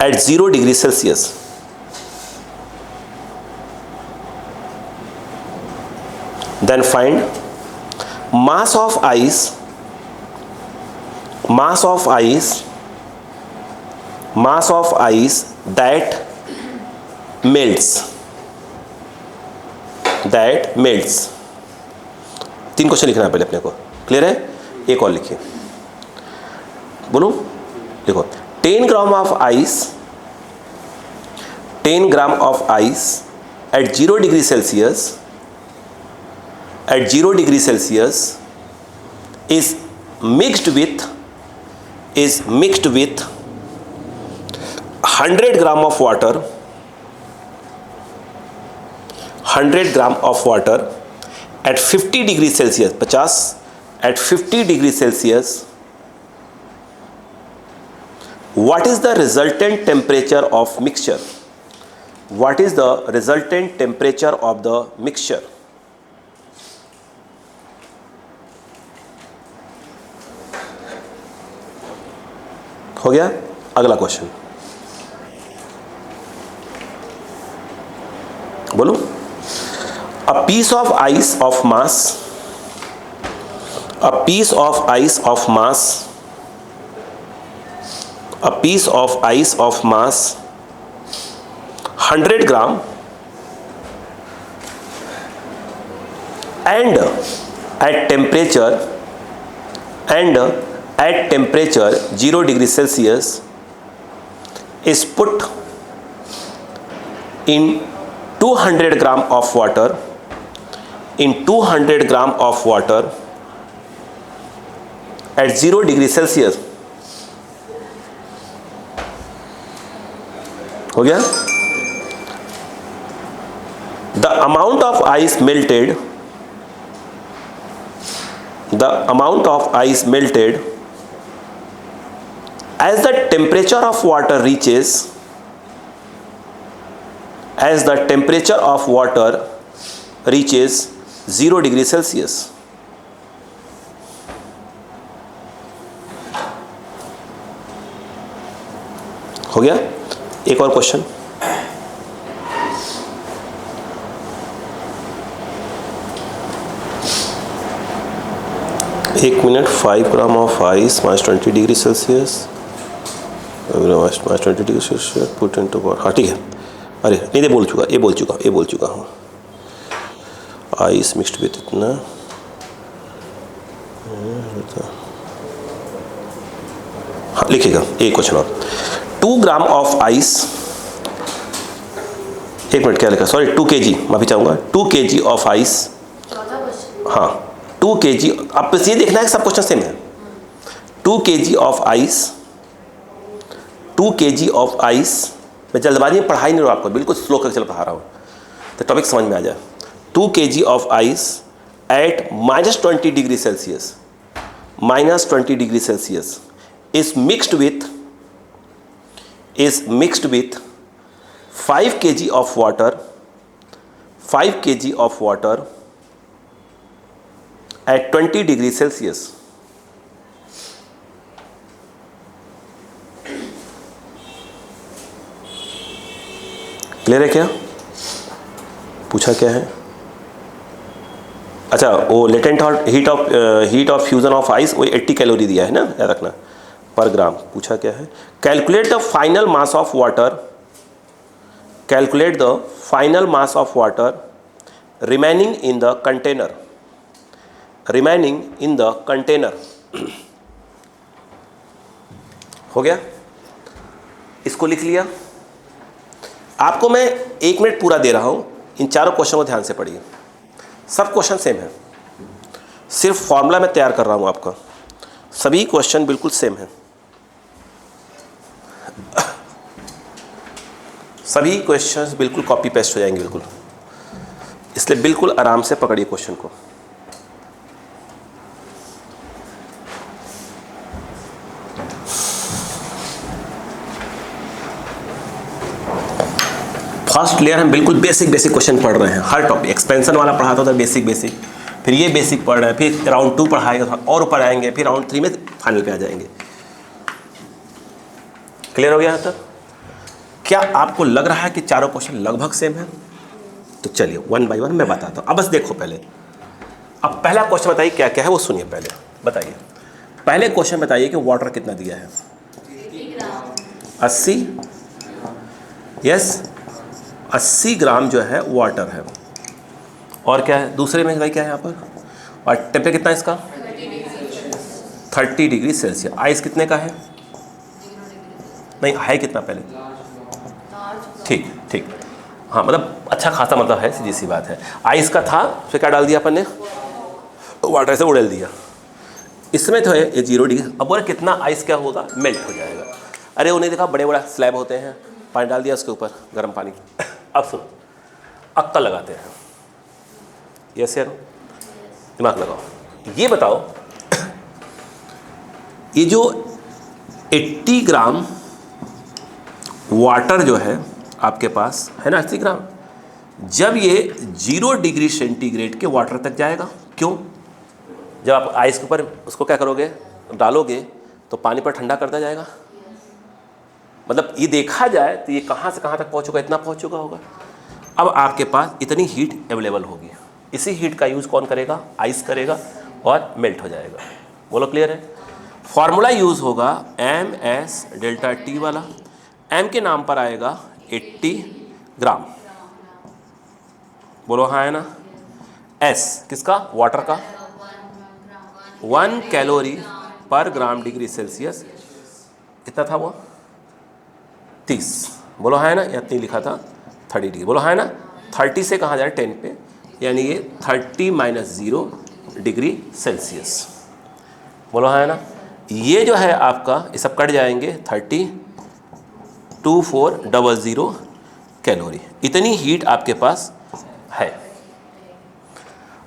at 0 degree Celsius. Then find mass of ice that melts. 3 question लिखना है पहले अपने को, clear है? एक और लिखिए, बोलो, लिखो। 10 gram of ice eight 0 degree Celsius at 0 degree Celsius is mixed with 100 gram of water, 100 gram of water at 50 degree Celsius, 50 at 50 degree Celsius. What is the resultant temperature of mixture? What is the resultant temperature of the mixture? हो गया? अगला question बोलो. A piece of ice of mass, a piece of ice of mass, a piece of ice of mass 100 gram and at temperature 0 degree Celsius is put in 200 gram of water, in 200 gram of water at 0 degree Celsius. हो गया? The amount of ice melted, the amount of ice melted as the temperature of water reaches, as the temperature of water reaches 0 degree Celsius. हो गया? एक और question. एक minute. 5 gram of ice -20 degree Celsius, -20 degree Celsius put into water. हाँ ठीक है. अरे नहीं, ये बोल चुका हूँ. आइस मिक्स्ड विथ इतना, हाँ लिखिएगा. एक क्वेश्चन और. 2 ग्राम ऑफ आइस, एक मिनट क्या लिखा, सॉरी 2 kg, माफी चाहूँगा. 2 kg ऑफ आइस, हाँ 2 kg. आप बस ये देखना है सब क्वेश्चन सेम है. 2 kg of ice, 2 kg of ice. मैं जल्दबाजी में पढ़ा ही नहीं रहा हूँ आपको, बिल्कुल स्लो करके चल पढ़ा रहा हूँ तो टॉपिक समझ में आ जाए. 2 kg of ice eight -20 degree Celsius, -20 degree Celsius is mixed with 5 kg of water, 5 kg of water at 20 degree Celsius. Clear है क्या? पूछा क्या है? अच्छा, वो latent heat of fusion of ice, वो 80 कैलोरी दिया है ना, याद रखना, पर ग्राम. पूछा क्या है? Calculate the final mass of water, calculate the final mass of water remaining in the container, remaining in the container. हो गया? इसको लिख लिया. आपको मैं 1 मिनट पूरा दे रहा हूं. इन चारों क्वेश्चन को ध्यान से पढ़िए. सब क्वेश्चन सेम है, सिर्फ फॉर्मूला मैं तैयार कर रहा हूं आपका. सभी क्वेश्चन बिल्कुल सेम है, सभी क्वेश्चंस बिल्कुल कॉपी पेस्ट हो जाएंगे बिल्कुल. इसलिए बिल्कुल आराम से पकड़िए क्वेश्चन को. फर्स्ट लेयर हम बिल्कुल बेसिक क्वेश्चन पढ़ रहे हैं. हर टॉपिक एक्सपेंशन वाला पढ़ाता था बेसिक, फिर ये बेसिक पढ़ रहे हैं, फिर राउंड 2 पढ़ाएगा और ऊपर आएंगे, फिर राउंड 3 में फाइनल पे आ जाएंगे. क्लियर हो गया यहाँ तक? क्या आपको लग रहा है कि चारों क्वेश्चन लगभग सेम है? तो चलिए 1 बाय 1 मैं बताता हूँ. अब बस देखो पहले. अब पहला क्वेश्चन बताइए क्या क्या है, वो सुनिए. पहले बताइए, पहले क्वेश्चन बताइए कि वाटर कितना दिया है. 80. यस, 80 ग्राम जो है वाटर है. और क्या है दूसरे में भाई, क्या है यहाँ पर? और टेम्परेचर कितना है इसका? 30 डिग्री सेल्सियस. आइस कितने का है? नहीं है कितना पहले? ठीक. हाँ मतलब अच्छा खासा मतलब है, सीधी सी बात है। आइस का था, फिर क्या डाल दिया अपन ने, वाटर से उड़ेल दिया। इसमें तो है ये 0 डिग्री। अब बोले कितना आइस क्या होगा, मेल्ट हो जाएगा। अरे उन्हें देखा बड़े बड़ा स्लैब होते हैं, पानी डाल दिया उसके ऊपर, गर्म पानी। अब सुनो, अक्कल लगाते हैं, यस यार, दिमाग लगाओ। ये बताओ, ये जो 80 ग्राम वाटर जो है आपके पास है ना, 80 ग्राम, जब ये 0 डिग्री सेंटीग्रेड के वाटर तक जाएगा, क्यों? जब आप आइस के ऊपर उसको क्या करोगे, डालोगे, तो पानी पर ठंडा करता जाएगा। मतलब ये देखा जाए तो ये कहाँ से कहाँ तक पहुँचेगा, इतना पहुँच चुका होगा। अब आपके पास इतनी हीट अवेलेबल होगी, इसी हीट का यूज़ कौन करेगा, आइस करेगा और मेल्ट हो जाएगा। बोलो क्लियर है? फॉर्मूला यूज़ होगा MS∆T वाला। M के नाम पर आएगा 80 ग्राम, बोलो हाँ है ना। S किसका, वाटर का, 1 कैलोरी पर ग्राम डिग्री सेल्सियस, कितना था वो, 30, बोलो हाँ है ना, या इतनी लिखा था 30 डिग्री, बोलो हाँ है ना। 30 से कहाँ जाए 10 पे, यानी ये 30 - 0 डिग्री सेल्सियस, बोलो हाँ है ना। ये जो है आपका, ये सब कट जाएंगे, 32,400 कैलोरी, इतनी हीट आपके पास है।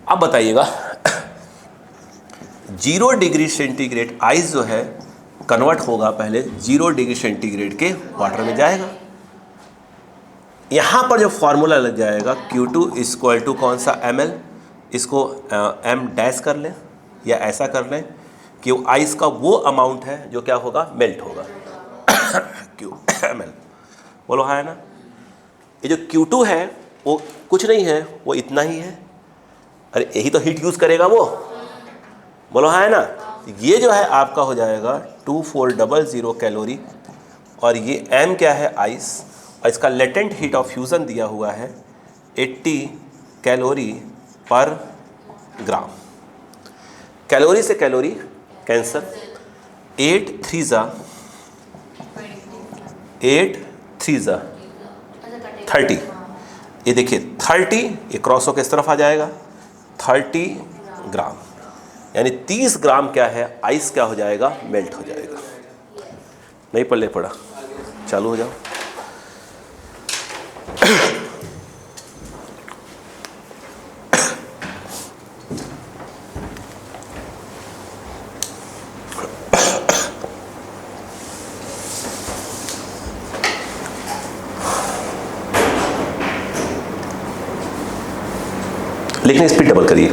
अब बताइएगा 0 डिग्री सेंटीग्रेड आइस जो है कन्वर्ट होगा पहले 0 डिग्री सेंटीग्रेड के वाटर में जाएगा। यहाँ पर जो फॉर्मूला लग जाएगा Q2 = कौन सा, ml, इसको m डैश कर लें या ऐसा कर लें कि वो आइस का वो अमाउंट है जो क्या होगा, मेल्ट होगा। Q ml, बोलो हाँ है ना। ये जो Q2 है वो कुछ नहीं है, वो इतना ही है। अरे यही तो हीट यूज़ करेगा वो, बोलो हाँ है ना। ये जो है आपका हो जाएगा 2400 कैलोरी, और ये m क्या है, आइस, और इसका लेटेंट हीट ऑफ फ्यूज़न दिया हुआ है 80 कैलोरी पर ग्राम। कैलोरी से कैलोरी कैंसर, 8 3 30, ये देखिए 30, ये क्रॉस होकर इस तरफ आ जाएगा, 30 ग्राम, यानी 30 ग्राम क्या है, आइस क्या हो जाएगा, मेल्ट हो जाएगा। नहीं पल्ले पड़ा, चालू हो जाओ। लेकिन स्पीड डबल करिए।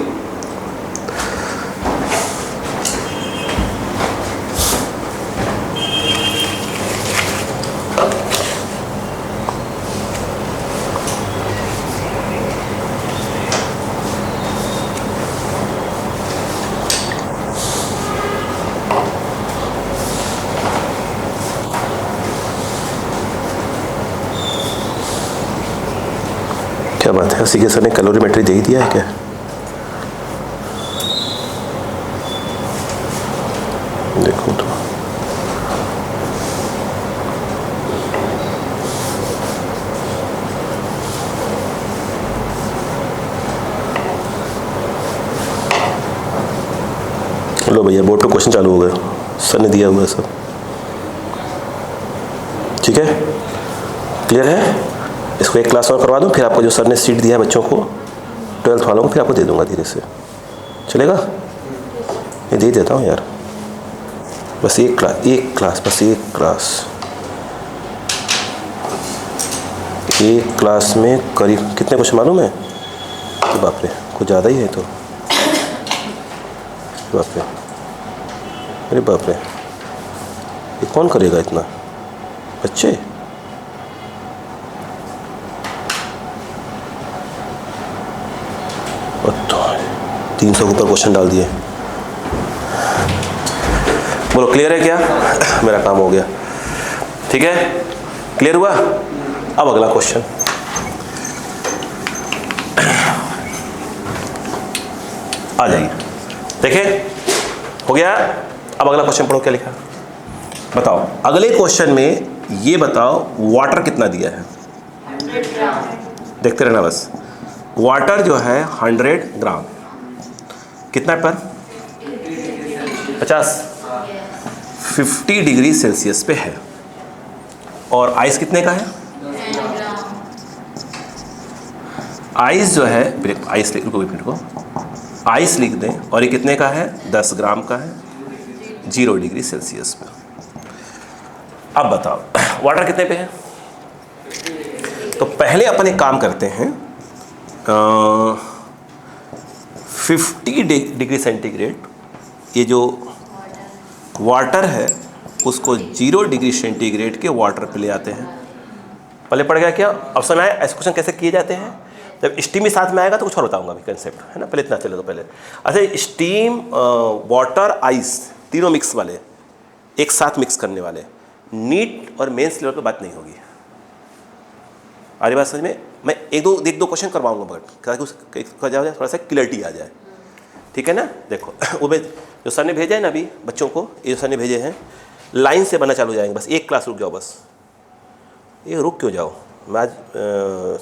क्या बात है, उसी के सर ने कैलोरीमेट्री दे ही दिया है क्या? देखो तो लो भैया, बोर्ड पे क्वेश्चन चालू हो गए, सर ने दिया हुआ है सब, ठीक है, क्लियर है। इसको एक क्लास और करवा दूँ, फिर आपको जो सर ने सीट दिया है बच्चों को 12th वालों को, फिर आपको दे दूंगा धीरे से, चलेगा? ये दे देता हूँ यार, बस एक क्लास, बस एक क्लास में करीब कितने क्वेश्चन मालूम है? कि बाप रे, कुछ ज़्यादा ही है तो, बाप रे, अरे बाप रे, ये कौन करेगा इतना, बच्चे? तो 300 के ऊपर क्वेश्चन डाल दिए। बोलो क्लियर है क्या? मेरा काम हो गया, ठीक है, क्लियर हुआ। अब अगला क्वेश्चन, आ जाइए, देखिए हो गया। अब अगला क्वेश्चन पढ़ो, क्या लिखा बताओ। अगले क्वेश्चन में ये बताओ वाटर कितना दिया है, देखते रहना बस। वाटर जो है 100 ग्राम कितना पर 50 50 डिग्री सेल्सियस पे है। और आइस कितने का है? आइस जो है, आइस रुको एक मिनट को, आइस लिख दें और ये कितने का है? 10 ग्राम का है, 0 डिग्री सेल्सियस पे। अब बताओ वाटर कितने पे है? तो पहले अपन एक काम करते हैं, 50 डिग्री सेंटीग्रेड ये जो वाटर है उसको 0 डिग्री सेंटीग्रेड के वाटर पे ले आते हैं। पहले पड़ गया क्या? अब समय ऐसे क्वेश्चन कैसे किए जाते हैं, जब स्टीम साथ में आएगा तो कुछ और बताऊंगा अभी कंसेप्ट, है ना। पहले इतना चले तो पहले अच्छा, स्टीम वाटर आइस तीनों मिक्स वाले, एक साथ मिक्स करने वाले, नीट और मेंस लेवल पे बात नहीं होगी। आ रही बात समझ में? मैं एक दो क्वेश्चन करवाऊंगा बट ताकि उसका जाए थोड़ा सा क्लियरिटी आ जाए, ठीक है ना। देखो वो जो सर ने भेजा है ना अभी बच्चों को, ये जो सर ने भेजे हैं लाइन से बनना चालू हो जाएंगे। बस एक क्लास रुक जाओ, बस ये रुक क्यों जाओ, मैं आज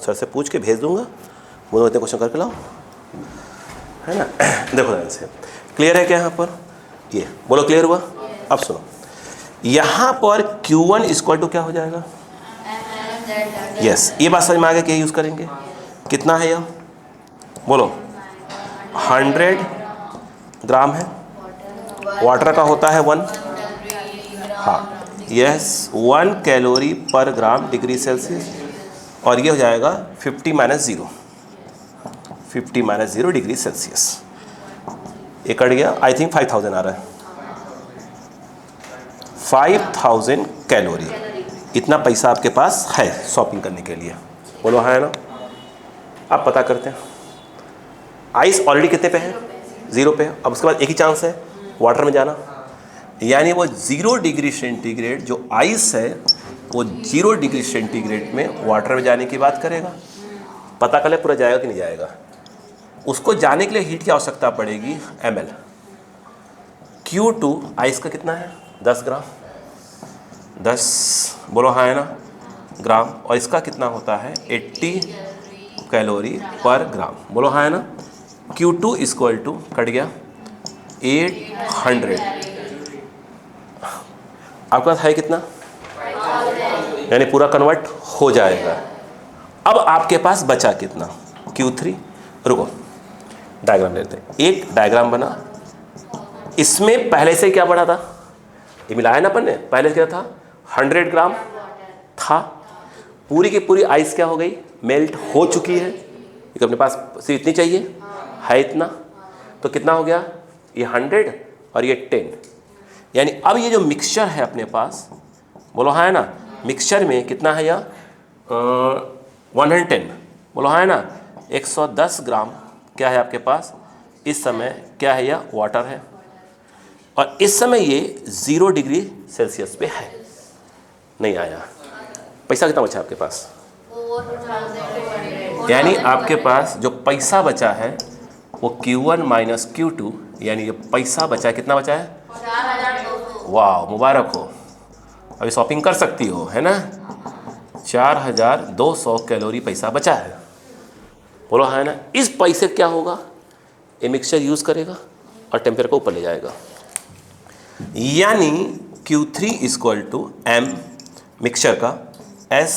सर से पूछ के भेज दूंगा, वो इतने क्वेश्चन करके लाओ, है ना। देखो लाइन से क्लियर है क्या यहाँ पर? ये बोलो क्लियर हुआ? अब सुनो, यहाँ पर Q1 इक्वल टू क्या हो जाएगा? यस, ये बात समझ में आ गया क्या यूज़ करेंगे? कितना है यह? बोलो 100 ग्राम है, वाटर का होता है 1, हाँ यस 1 कैलोरी पर ग्राम डिग्री सेल्सियस, और ये हो जाएगा 50 - 0, 50 - 0 डिग्री सेल्सियस। ये कट गया, आई थिंक 5000 आ रहा है, 5000 कैलोरी। इतना पैसा आपके पास है शॉपिंग करने के लिए, बोलो हाँ है ना। आप पता करते हैं आइस ऑलरेडी कितने पे है? 0 पे है। अब उसके बाद एक ही चांस है वाटर में जाना, यानी वो 0 डिग्री सेंटीग्रेड जो आइस है वो 0 डिग्री सेंटीग्रेड में वाटर में जाने की बात करेगा। पता कर ले पूरा जाएगा कि नहीं जाएगा। उसको जाने के लिए हीट की आवश्यकता पड़ेगी ml। Q2 आइस का कितना है? 10 ग्राम, 10 बोलो हाँ है ना ग्राम, और इसका कितना होता है? 80 कैलोरी पर ग्राम, बोलो हाँ है ना। Q2 इक्वल टू कट गया 800, आपके पास है कितना? यानी पूरा कन्वर्ट हो जाएगा। अब आपके पास बचा कितना? Q3, रुको डायग्राम लेते हैं। एक डायग्राम बना, इसमें पहले से क्या पड़ा था? ये मिलाया ना अपन ने, पहले क्या था? 100 ग्राम था, पूरी की पूरी आइस क्या हो गई? मेल्ट हो चुकी है। एक अपने पास सिर्फ इतनी चाहिए है, इतना तो कितना हो गया? ये 100 और ये 10, यानी अब ये जो मिक्सचर है अपने पास, बोलो हाँ है ना, मिक्सचर में कितना है यह? 110, बोलो हाँ है ना। 110 ग्राम क्या है आपके पास इस समय? क्या है यह? वाटर है, और इस समय ये 0 डिग्री सेल्सियस पे है। नहीं आया। पैसा कितना बचा आपके पास? यानी आपके पास जो पैसा बचा है वो Q1 - Q2, यानी ये पैसा बचा है, कितना बचा है? 4200। वाह मुबारक हो, अभी शॉपिंग कर सकती हो, है ना। 4200 कैलोरी पैसा बचा है, बोलो हाँ है ना। इस पैसे क्या होगा? ये मिक्सचर यूज़ करेगा और टेम्परेचर को ऊपर ले जाएगा, यानी Q3 equal to M mixture का, S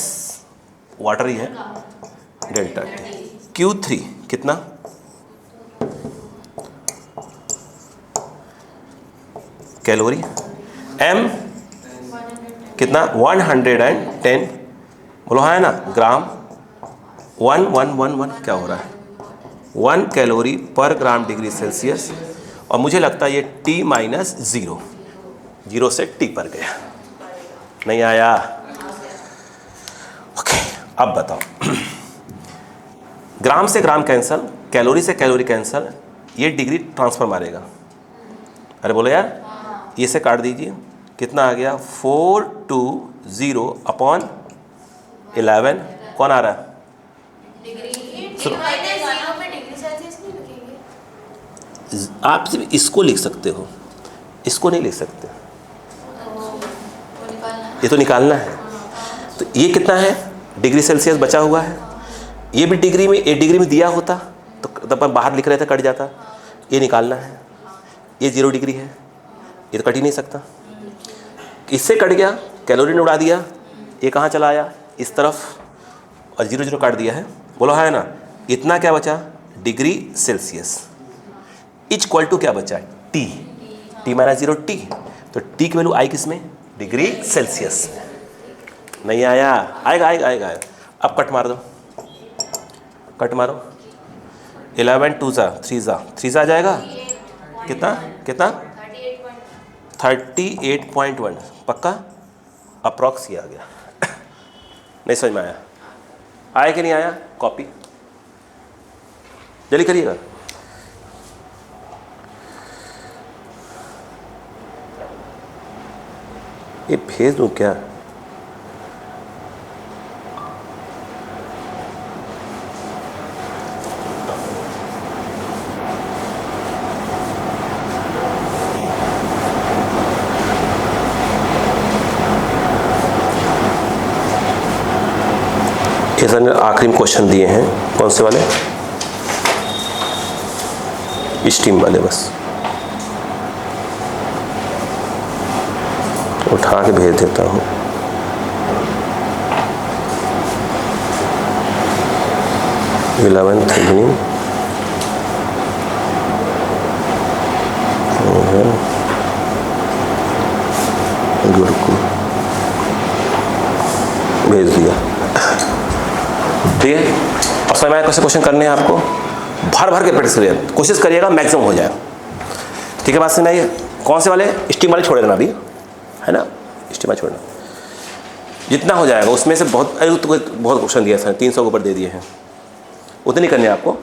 वाटर ही है, डेल्टा T। Q3 कितना? कैलोरी, M कितना? 110, बोलो हाँ है ना ग्राम। 1 क्या हो रहा है? 1 कैलोरी पर ग्राम डिग्री सेल्सियस, और मुझे लगता है ये T - 0, 0 से T पर गया, नहीं आया। ओके, अब बताओ ग्राम से ग्राम कैंसल, कैलोरी से कैलोरी कैंसल, ये डिग्री ट्रांसफर मारेगा। अरे बोलो यार, ये से काट दीजिए, कितना आ गया? 420/11। कौन आ रहा है? आप सिर्फ इसको लिख सकते हो, इसको नहीं लिख सकते, ये तो निकालना है। तो ये कितना है? डिग्री सेल्सियस बचा हुआ है, ये भी डिग्री में, 1 डिग्री में दिया होता तो तब हम बाहर लिख रहे थे, कट जाता। ये निकालना है, ये 0 डिग्री है, ये तो कट ही नहीं सकता। इससे कट गया, कैलोरी ने उड़ा दिया, ये कहाँ चला आया, इस तरफ, और 0 0 काट दिया है। बोलो है ना, इतना क्या बचा, डिग्री सेल्सियस इक्वल टू क्या बचा, टी, टी माइनस 0 टी। तो टी की वैल्यू आई किस में, डिग्री सेल्सियस। नहीं आया, आएगा आएगा आएगा आएगा। अब कट मार दो, कट मारो, 11 2 ज़ा 3 ज़ा 3 ज़ा आ जाएगा, कितना कितना 38.1 पक्का, अप्रॉक्स ही आ गया। नहीं समझ में आया, आया कि नहीं आया, कॉपी जल्दी करिएगा। ये भेज दूँ क्या, ये सर ने आखिरी में क्वेश्चन दिए हैं, कौन से वाले, स्टीम वाले, बस उठा के भेज देता हूँ। इलेवेंथ इवनिंग गुरुकुल भेज दिया, ठीक है। और समय कैसे क्वेश्चन करने हैं आपको, भर भर के प्रैक्टिस करिए, कोशिश करिएगा मैक्सिमम हो जाए, ठीक है। बात सुन आइए, कौन से वाले, स्टीम वाले छोड़ देना अभी, है ना, स्टीम वाले छोड़ना, जितना हो जाएगा उसमें से बहुत बहुत क्वेश्चन दिया सर, 300 के ऊपर दे दिए हैं, उतनी करने आपको।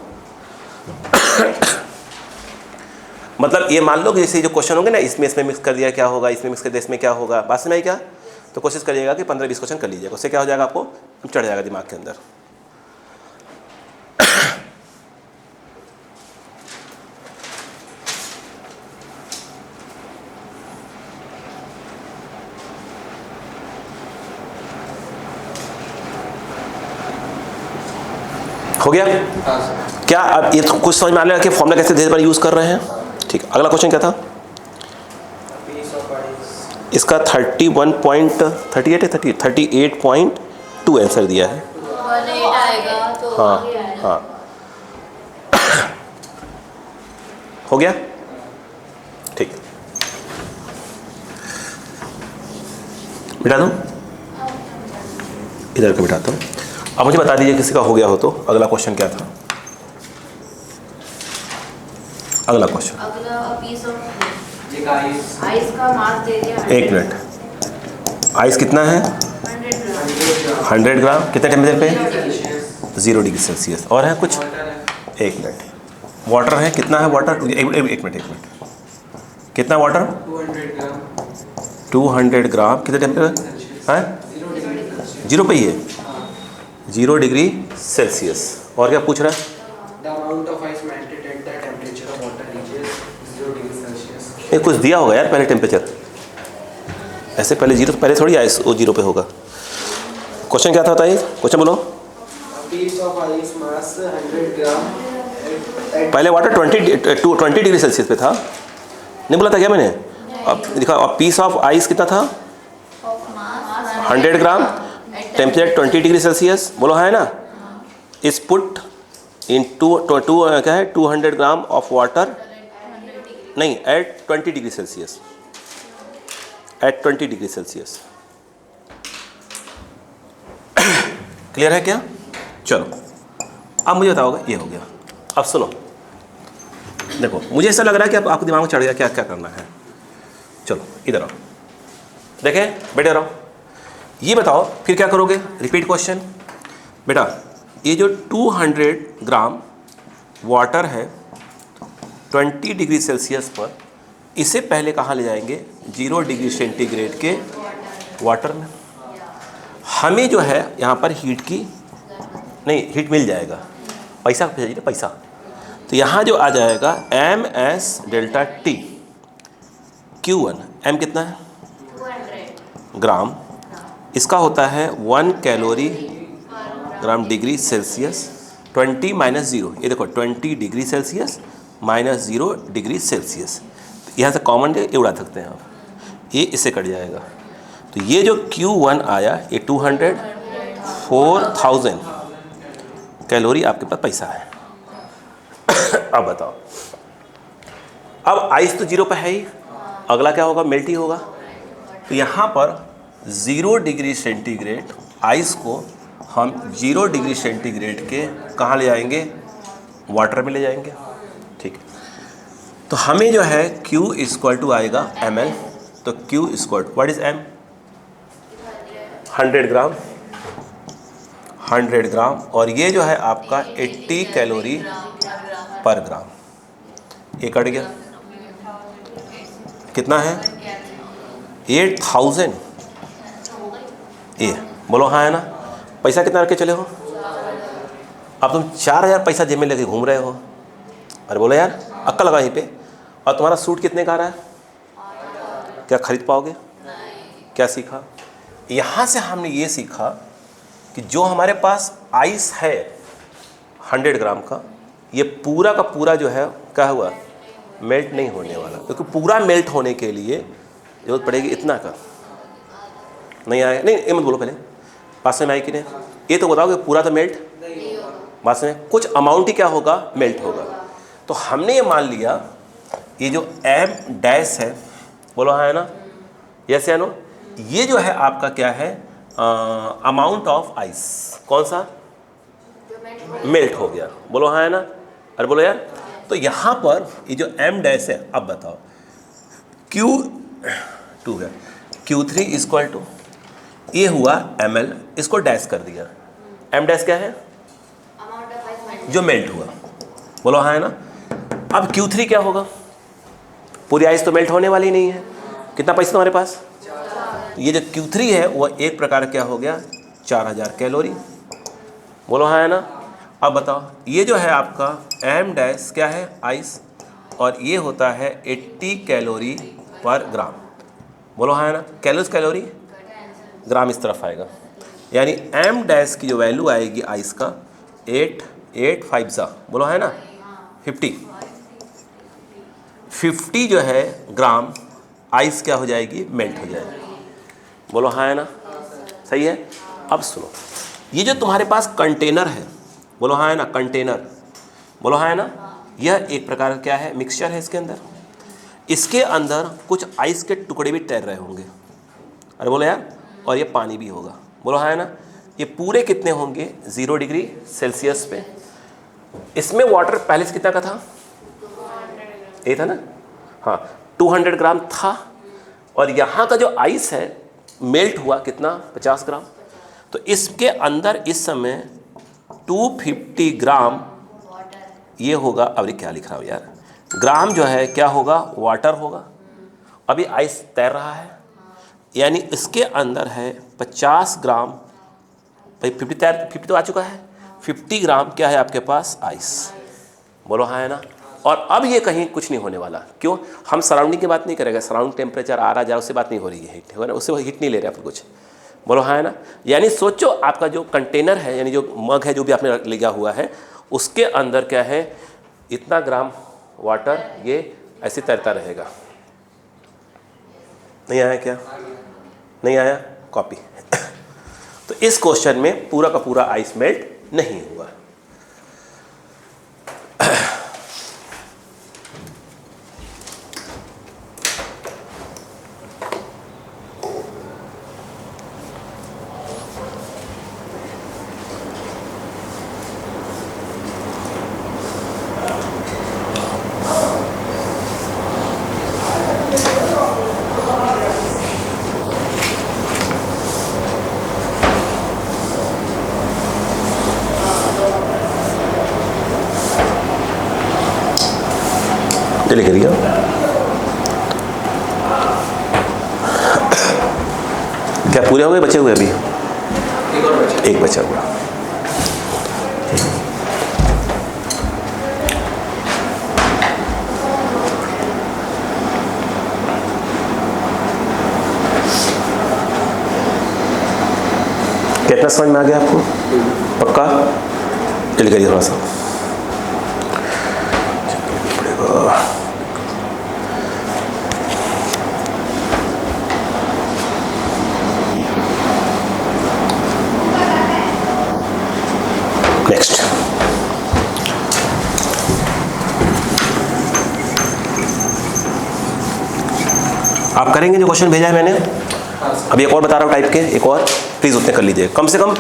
मतलब ये मान लो कि जैसे जो क्वेश्चन होंगे ना, इसमें मिक्स कर दिया क्या होगा, इसमें मिक्स कर दिया इसमें क्या होगा, बात सुनाई क्या, तो कोशिश करिएगा कि 15-20 क्वेश्चन कर लीजिएगा, उससे क्या हो जाएगा, आपको चढ़ जाएगा दिमाग के अंदर। हो गया क्या, अब ये कुछ समझ में आने लगा कि फॉर्मूला कैसे धीरे धीरे यूज़ कर रहे हैं, ठीक। अगला क्वेश्चन क्या था, इसका 31.38 है, 38.2 आंसर दिया है। हाँ हाँ हो गया, ठीक है, बिठा दूँ, इधर को बिठाता हूँ। अब मुझे बता दीजिए किसी का हो गया हो तो। अगला क्वेश्चन क्या था, अगला क्वेश्चन, आइस का मास दे दिया, 1 मिनट, आइस कितना है, 100 ग्राम, कितने टेम्परेचर पे, 0 डिग्री सेल्सियस। और है कुछ, 1 मिनट, वाटर है, कितना है वाटर, एक मिनट, कितना वाटर, 200 ग्राम, कितने टेम्परेचर है, 0 पे ही है, 0 डिग्री सेल्सियस। और क्या पूछ रहा है, ये कुछ दिया होगा यार पहले टेम्परेचर, ऐसे पहले 0, पहले थोड़ी आइस वो 0 पे होगा। क्वेश्चन क्या था बताइए, क्वेश्चन बोलो। पहले वाटर 20 डिग्री सेल्सियस पे था, नहीं बोला था क्या मैंने, अब दिखा, अब पीस ऑफ आइस कितना था, 100 ग्राम, टेम्परेचर 20 डिग्री सेल्सियस, बोलो है ना। इस पुट इन क्या है, 200 ग्राम ऑफ वाटर, नहीं, at 20 degree Celsius, at 20 degree Celsius. Clear है क्या, चलो अब मुझे बताओगे, ये हो गया। अब सुनो, देखो मुझे ऐसा लग रहा है कि अब आपके दिमाग में चढ़ गया क्या क्या करना है। चलो इधर आओ, देखें, बैठे रहो, ये बताओ फिर क्या करोगे, रिपीट क्वेश्चन। बेटा ये जो 200 ग्राम वाटर है 20 डिग्री सेल्सियस पर, इसे पहले कहाँ ले जाएंगे, 0 डिग्री सेंटीग्रेड के वाटर में। हमें जो है यहाँ पर हीट की, नहीं हीट मिल जाएगा, पैसा भेजिए पैसा, तो यहाँ जो आ जाएगा MS delta T Q1, M कितना है, 200 ग्राम, इसका होता है 1 calorie gram degree Celsius 20 minus 0, ये देखो 20 degree Celsius minus 0 degree Celsius, यहाँ से कॉमन ये उड़ा सकते हैं आप, ये इससे कट जाएगा। तो ये जो Q1 आया ये 204,000 कैलोरी आपके पास पैसा है। अब बताओ, अब आइस तो 0 पे है ही, अगला क्या होगा, मेल्ट ही होगा। तो यहाँ पर 0 डिग्री सेंटीग्रेड आइस को हम 0 डिग्री सेंटीग्रेड के कहाँ ले जाएंगे, वाटर में ले जाएंगे, ठीक है। तो हमें जो है Q इक्वल टू आएगा ml, तो Q equal to what is m, 100 gram, 100 gram, और ये जो है आपका 80 कैलोरी पर ग्राम। ये कट गया, कितना है 8000, ये बोलो हाँ है ना। पैसा कितना रख के चले हो, अब तुम 4000 पैसा जेब में लेके घूम रहे हो, अरे बोलो यार अक्ल लगा यहीं पे। और तुम्हारा सूट कितने का आ रहा है, क्या खरीद पाओगे, क्या सीखा यहाँ से, हमने ये सीखा कि जो हमारे पास आइस है 100 ग्राम का, ये पूरा का पूरा जो है क्या हुआ, मेल्ट नहीं होने वाला, क्योंकि पूरा मेल्ट होने के लिए जरूरत पड़ेगी इतना का। नहीं आएगा, नहीं ये मत बोलो, पहले बात समझ में आई कि नहीं, ये तो बताओ कि पूरा तो मेल्ट, बात समझ, कुछ अमाउंट ही क्या होगा, मेल्ट होगा। तो हमने ये मान लिया ये जो m डैश है, बोलो हाँ है ना, यस या नो, ये जो है आपका क्या है, अमाउंट ऑफ आइस, कौन सा, मेल्ट हो गया, बोलो हाँ है ना, अरे बोलो यार। तो यहाँ पर ये जो m डैश है, अब बताओ Q2 है, Q3 इक्वल टू ये हुआ ml, इसको डैश कर दिया, m डैश क्या है, जो मेल्ट हुआ, बोलो हाँ है ना। अब Q3 क्या होगा, पूरी आइस तो मेल्ट होने वाली नहीं है, कितना पैसा तुम्हारे पास, ये जो Q3 है वह एक प्रकार क्या हो गया, 4000 कैलोरी, बोलो हाँ है ना। अब बताओ ये जो है आपका m डैश क्या है, आइस, और ये होता है 80 कैलोरी पर ग्राम, बोलो हाँ है ना, कैलोरी, ग्राम इस तरफ आएगा, यानी m डैश की जो वैल्यू आएगी आइस का 885 बोलो है ना, 50 जो है ग्राम आइस क्या हो जाएगी, मेल्ट हो जाएगी, बोलो हाँ है ना, सही है। अब सुनो, ये जो तुम्हारे पास कंटेनर है, बोलो हाँ है ना, कंटेनर, बोलो हाँ है ना, यह एक प्रकार का क्या है, मिक्सचर है, इसके अंदर, इसके अंदर कुछ आइस के टुकड़े भी तैर रहे होंगे, अरे बोलो यार, और ये पानी भी होगा, बोलो हाँ है ना। ये पूरे कितने होंगे, 0 डिग्री सेल्सियस पे। इसमें वाटर पहले से कितना का था, ये था ना, हाँ 200 ग्राम था, और यहाँ का जो आइस है मेल्ट हुआ कितना, 50 ग्राम। तो इसके अंदर इस समय 250 ग्राम ये होगा, अभी क्या लिख रहा हूँ यार, ग्राम जो है क्या होगा, वाटर होगा। अभी आइस तैर रहा है, यानी इसके अंदर है 50 ग्राम, भाई 50 तो आ चुका है, 50 ग्राम क्या है आपके पास, आइस, बोलो हाँ है ना। और अब ये कहीं कुछ नहीं होने वाला, क्यों, हम सराउंडिंग की बात नहीं करेंगे, सराउंडिंग टेम्परेचर आ रहा जा, उससे बात नहीं हो रही है, हीट है ना, उससे हीट नहीं ले रहे आप कुछ, बोलो हाँ है ना। यानी सोचो आपका जो कंटेनर है, यानी जो मग है, जो भी आपने लिया हुआ है, उसके अंदर क्या है, इतना ग्राम वाटर ये ऐसे तैरता रहेगा। नहीं आया क्या, नहीं आया, कॉपी। तो इस क्वेश्चन में पूरा का पूरा आइस मेल्ट नहीं हुआ। लिख रही हो, क्या पूरे हो गए, बचे हुए अभी, एक बचा हुआ। कितना समझ में आ गया आपको, पक्का। जल्दी करिए थोड़ा सा। नेक्स्ट, आप करेंगे जो क्वेश्चन भेजा है मैंने। अभी एक और बता रहा हूँ टाइप के, एक और प्लीज उतने कर लीजिए। कम से कम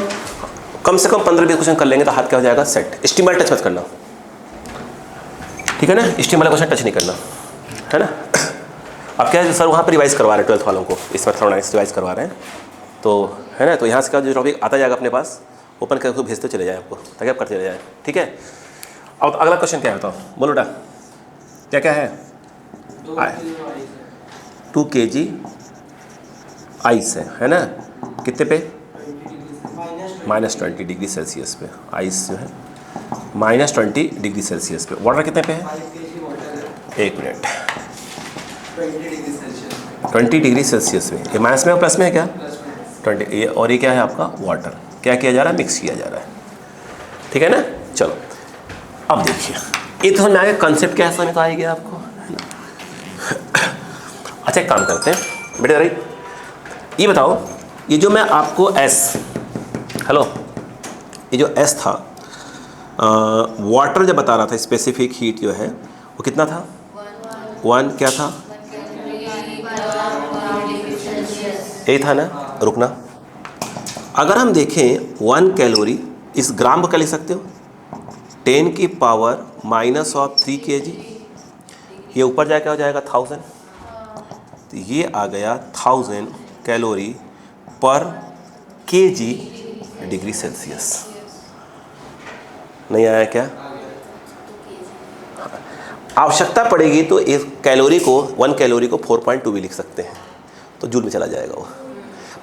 15-20 क्वेश्चन कर लेंगे तो हाथ क्या हो जाएगा सेट। स्टीमर टच मत करना, ठीक है ना? स्टीमर वाला क्वेश्चन टच नहीं करना, है ना? अब क्या है सर वहाँ पर रिवाइज करवा रहे हैं 12th वालों को, इस बार थोड़ा रिवाइज करवा रहे हैं तो, है ना? तो यहाँ से का जो टॉपिक आता जाएगा अपने पास ओपन करके भेजते चले जाए आपको, ताकि आप करते चले जाए, ठीक है? अब अगला क्वेश्चन क्या है बताओ, बोलो बेटा क्या क्या है? 2 kg आइस है ना? कितने पे? -20 डिग्री सेल्सियस पे आइस जो है, -20 डिग्री सेल्सियस पे। वाटर कितने पे है? 1 मिनट, 20 डिग्री सेल्सियस में। ये माइनस में और प्लस में है क्या? 20। ये और ये क्या है आपका? वाटर। क्या किया जा रहा है? मिक्स किया जा रहा है, ठीक है ना? चलो अब देखिए, ये तो समझ में आ गया कंसेप्ट क्या है, समझ में तो आ गया आपको। अच्छा एक काम करते हैं बेटे, राइट ये बताओ, ये जो मैं आपको हेलो, ये जो S था वाटर जब बता रहा था, स्पेसिफिक हीट जो है वो कितना था? 1 क्या था? यही था ना? रुकना, अगर हम देखें 1 कैलोरी इस ग्राम को क्या लिख सकते हो? 10 की पावर -3 kg। ये ऊपर जाए क्या हो जाएगा? 1000। तो ये आ गया 1000 कैलोरी पर kg डिग्री सेल्सियस। नहीं आया क्या? आवश्यकता पड़ेगी तो एक कैलोरी को 1 कैलोरी को 4.2 भी लिख सकते हैं, तो जूल में चला जाएगा वो।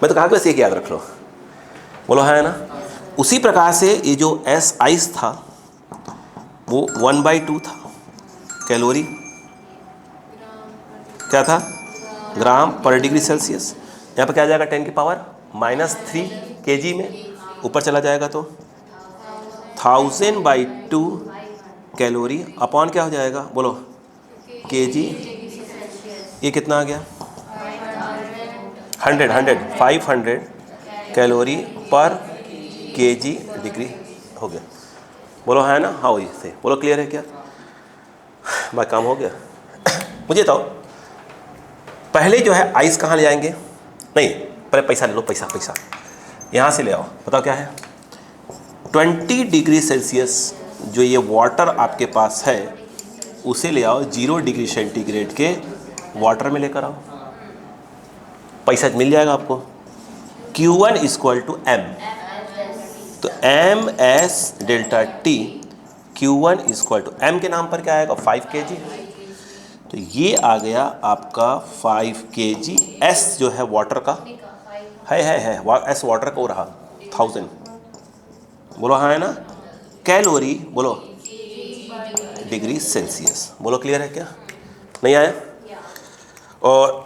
मैं तो कहा कि बस एक याद रख लो, बोलो है ना? उसी प्रकार से ये जो S आइस था वो 1/2 था कैलोरी, क्या था? ग्राम पर डिग्री सेल्सियस। यहाँ पर क्या आ जाएगा? 10 की पावर -3 kg में ऊपर चला जाएगा तो 1000/2 कैलोरी अपॉन क्या हो जाएगा? बोलो kg। ये कितना आ गया? 500 कैलोरी पर kg डिग्री हो गया। बोलो है ना? हाँ वही से बोलो, क्लियर है क्या? भाई काम हो गया। मुझे बताओ पहले जो है आइस कहाँ ले जाएंगे? नहीं पहले पैसा ले लो, पैसा यहाँ से ले आओ। बताओ क्या है? 20 डिग्री सेल्सियस जो ये वाटर आपके पास है उसे ले आओ 0 डिग्री सेंटीग्रेड के वाटर में लेकर आओ, पैसा मिल जाएगा आपको। Q1 = M, तो MS ΔT Q1 = M के नाम पर क्या आएगा? 5 kg। तो ये आ गया आपका 5 kg। S जो है वाटर का है S वाटर का हो रहा 1000। बोलो हाँ है ना? कैलोरी बोलो डिग्री सेल्सियस। बोलो क्लियर है क्या? नहीं आया? और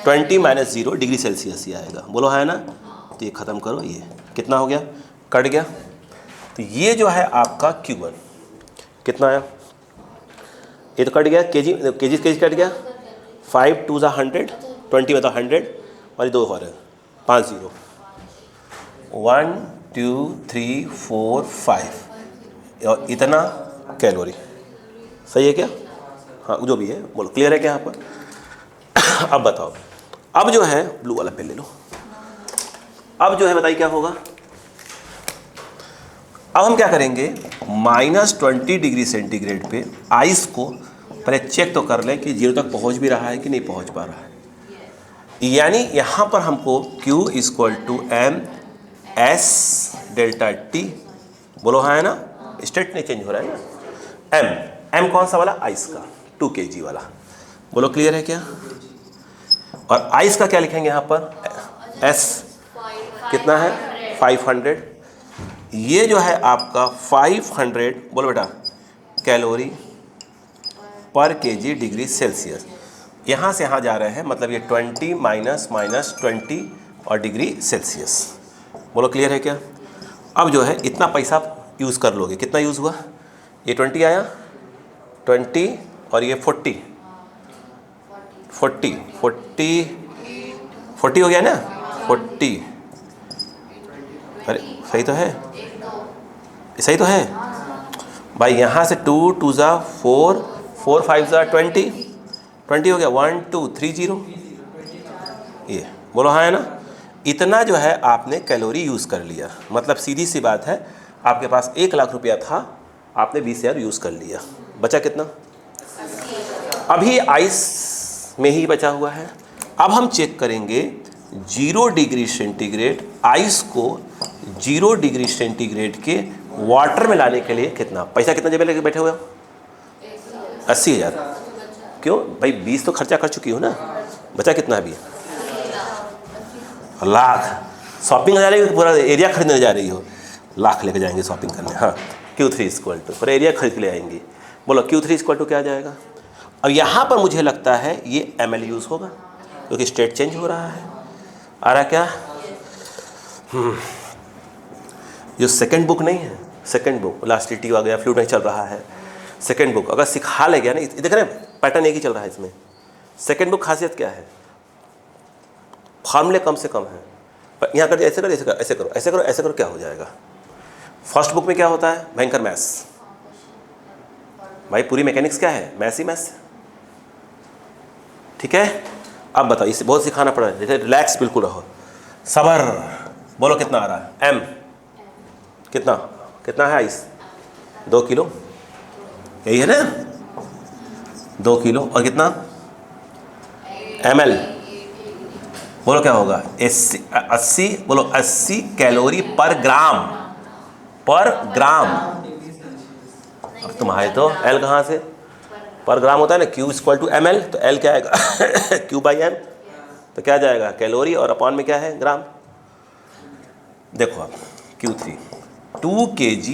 20 - 0 डिग्री सेल्सियस ही आएगा। बोलो है ना? तो ये ख़त्म करो, ये कितना हो गया? कट गया। तो ये जो है आपका Q1 कितना आया? ये तो कट गया, केजी कट गया। 5 2 = 100, 20 में तो 100 और ये 2 हो रहे हैं 5 0। 1 2 3 4 5 और इतना कैलोरी। सही है क्या? हाँ जो भी है बोलो, क्लियर है क्या यहाँ पर? अब बताओ, अब जो है ब्लू वाला पेन ले लो। अब जो है बताइए क्या होगा? अब हम क्या करेंगे? -20 डिग्री सेंटीग्रेड पे आइस को पहले चेक तो कर लें कि 0 तक पहुंच भी रहा है कि नहीं पहुंच पा रहा है। यानी यहाँ पर हमको Q = MS ΔT। बोलो हाँ है ना? स्टेट नहीं चेंज हो रहा है ना? M कौन सा वाला? आइस का 2 kg वाला। बोलो क्लियर है क्या? और आइस का क्या लिखेंगे यहाँ पर? S कितना है? 500। ये जो है आपका 500 बोलो बेटा कैलोरी पर kg डिग्री सेल्सियस। यहाँ से यहाँ जा रहे हैं, मतलब ये 20 -20 और डिग्री सेल्सियस। बोलो क्लियर है क्या? अब जो है इतना पैसा यूज़ कर लोगे। कितना यूज़ हुआ? ये 20 आया, 20 और ये 40 हो गया ना, 40। अरे सही तो है, सही तो है भाई। यहाँ से 2 2 ज़ा 4, 4 5 ज़ा 20 हो गया, 1 2 3 0। ये बोलो हाँ है ना। इतना जो है आपने कैलोरी यूज़ कर लिया। मतलब सीधी सी बात है, आपके पास 1 लाख रुपया था, आपने 20,000 यूज़ कर लिया। बचा कितना? अभी आइस में ही बचा हुआ है। अब हम चेक करेंगे 0 डिग्री सेंटीग्रेड आइस को 0 डिग्री सेंटीग्रेड के वाटर में लाने के लिए कितना पैसा, कितना जेब लेके बैठे हुए हो? 80,000। क्यों भाई? 20 तो खर्चा कर चुकी हो ना, बचा कितना अभी? लाख। शॉपिंग जा रही हो, पूरा एरिया खरीदने जा रही हो, लाख लेके जाएंगे शॉपिंग करने। हाँ, Q3 इक्वल टू पूरा एरिया खरीद के ले आएंगी। बोलो Q3 इक्वल टू क्या आ जाएगा? अब यहाँ पर मुझे लगता है ये ml यूज़ होगा, क्योंकि स्टेट चेंज हो रहा है। आ रहा क्या? जो सेकंड बुक नहीं है, सेकंड बुक इलास्टिसिटी आ गया, फ्लूइड नहीं चल रहा है। सेकंड बुक अगर सिखा ले गया ना, देख रहे हैं पैटर्न एक ही चल रहा है इसमें। सेकंड बुक खासियत क्या है? फार्मूले कम से कम है। पर यहाँ कर ऐसे करो, ऐसे करो, ऐसे करो, ऐसे करो, ऐसे करो, क्या हो जाएगा? फर्स्ट बुक में क्या होता है? भयंकर मैथ्स। भाई पूरी मैकेनिक्स क्या है? मैथ्स ही मैथ्स। ठीक है, अब बताओ, इसे बहुत सिखाना पड़ा है। रिलैक्स बिल्कुल रहो, सबर। बोलो कितना आ रहा है? एम कितना, कितना है आइस? 2 किलो, यही है ना? 2 किलो और कितना ml? बोलो क्या होगा? 80, बोलो 80 कैलोरी पर ग्राम, पर ग्राम। अब तुम्हारे तो L कहाँ से? पर ग्राम होता है ना, Q इक्वल टू ml, तो L क्या आएगा? Q/m। तो क्या जाएगा? कैलोरी, और अपॉन में क्या है? ग्राम। देखो आप Q3 2 kg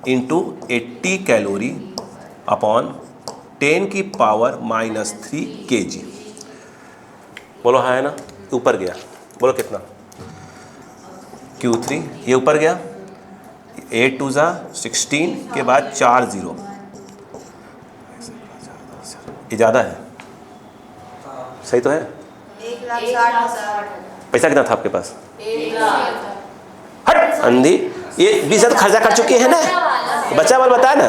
into 80 calorie upon 10 की पावर -3 kg। बोलो हाँ है ना? ऊपर गया। बोलो कितना? Q3 ये ऊपर गया, 8 2 ज़ा 16 के बाद 4 0। ये ज़्यादा है, सही तो है? 1,60,000। पैसा कितना था आपके पास? 1,00,000। हट अंधी, ये 20,000 खर्चा कर चुकी है ना, बचा वाला बताया ना।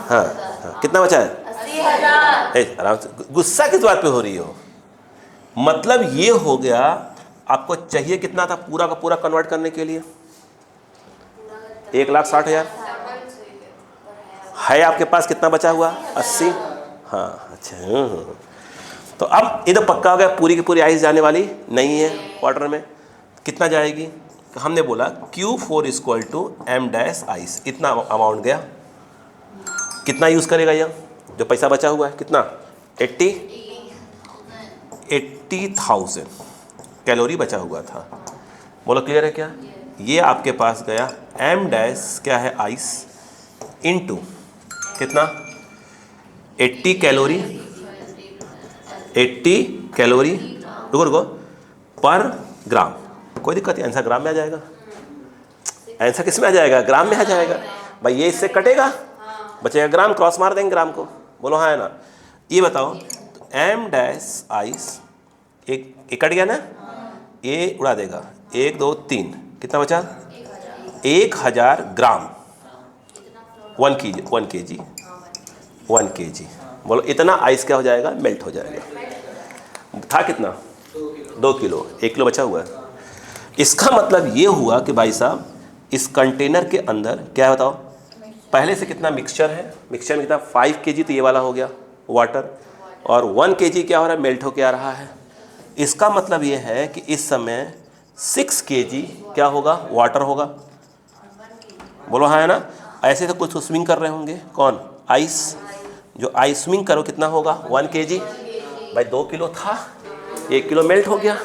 हाँ हाँ, कितना बचा है? 80,000। आराम से, गुस्सा किस बात पे हो रही हो? मतलब ये हो गया, आपको चाहिए कितना था पूरा का पूरा कन्वर्ट करने के लिए? 1,60,000 है आपके पास। कितना बचा हुआ? 80। हाँ अच्छा, तो अब ये तो पक्का हो गया, पूरी की पूरी आइस जाने वाली नहीं है वाटर में। कितना जाएगी? तो हमने बोला Q4 equal to m dash ice, इतना अमाउंट गया। कितना यूज़ करेगा यह जो पैसा बचा हुआ है? कितना? 80,000 कैलोरी बचा हुआ था। बोलो क्लियर है क्या? ये आपके पास गया m डैश क्या है? आइस इनटू कितना? 80 कैलोरी, 80 कैलोरी, रुको पर ग्राम। कोई दिक्कत नहीं, आंसर ग्राम में आ जाएगा। आंसर किस में आ जाएगा? ग्राम में आ जाएगा भाई। ये इससे कटेगा, बचेगा ग्राम, क्रॉस मार देंगे ग्राम को। बोलो हाँ है ना? ये बताओ, तो m डैश आइस एक कट गया ना, ये उड़ा देगा। 1 2 3, कितना बचा? 1,000 ग्राम। 1 kg। बोलो इतना आइस क्या हो जाएगा? मेल्ट हो जाएगा। था कितना? 2 किलो। 1 किलो बचा हुआ है। इसका मतलब ये हुआ कि भाई साहब, इस कंटेनर के अंदर क्या है बताओ? पहले से कितना मिक्सचर है? मिक्सचर में कितना? 5 kg, तो ये वाला हो गया वाटर, और 1 kg क्या हो रहा है? मेल्ट होके आ रहा है। इसका मतलब ये है कि इस समय 6 kg क्या होगा? वाटर होगा। बोलो हाँ है ना? ऐसे तो कुछ स्विमिंग कर रहे होंगे। कौन? आइस। जो आइस स्विमिंग करो कितना होगा? 1 kg। भाई 2 किलो था, 1 किलो मेल्ट हो गया।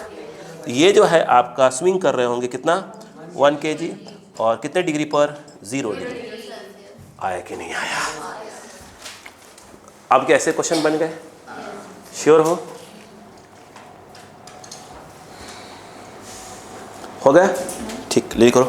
तो ये जो है आपका स्विंग कर रहे होंगे कितना? 1 kg। और कितने डिग्री पर? 0 डिग्री। आया कि नहीं आया? अब कैसे क्वेश्चन बन गए? श्योर हो गया? ठीक, ले करो।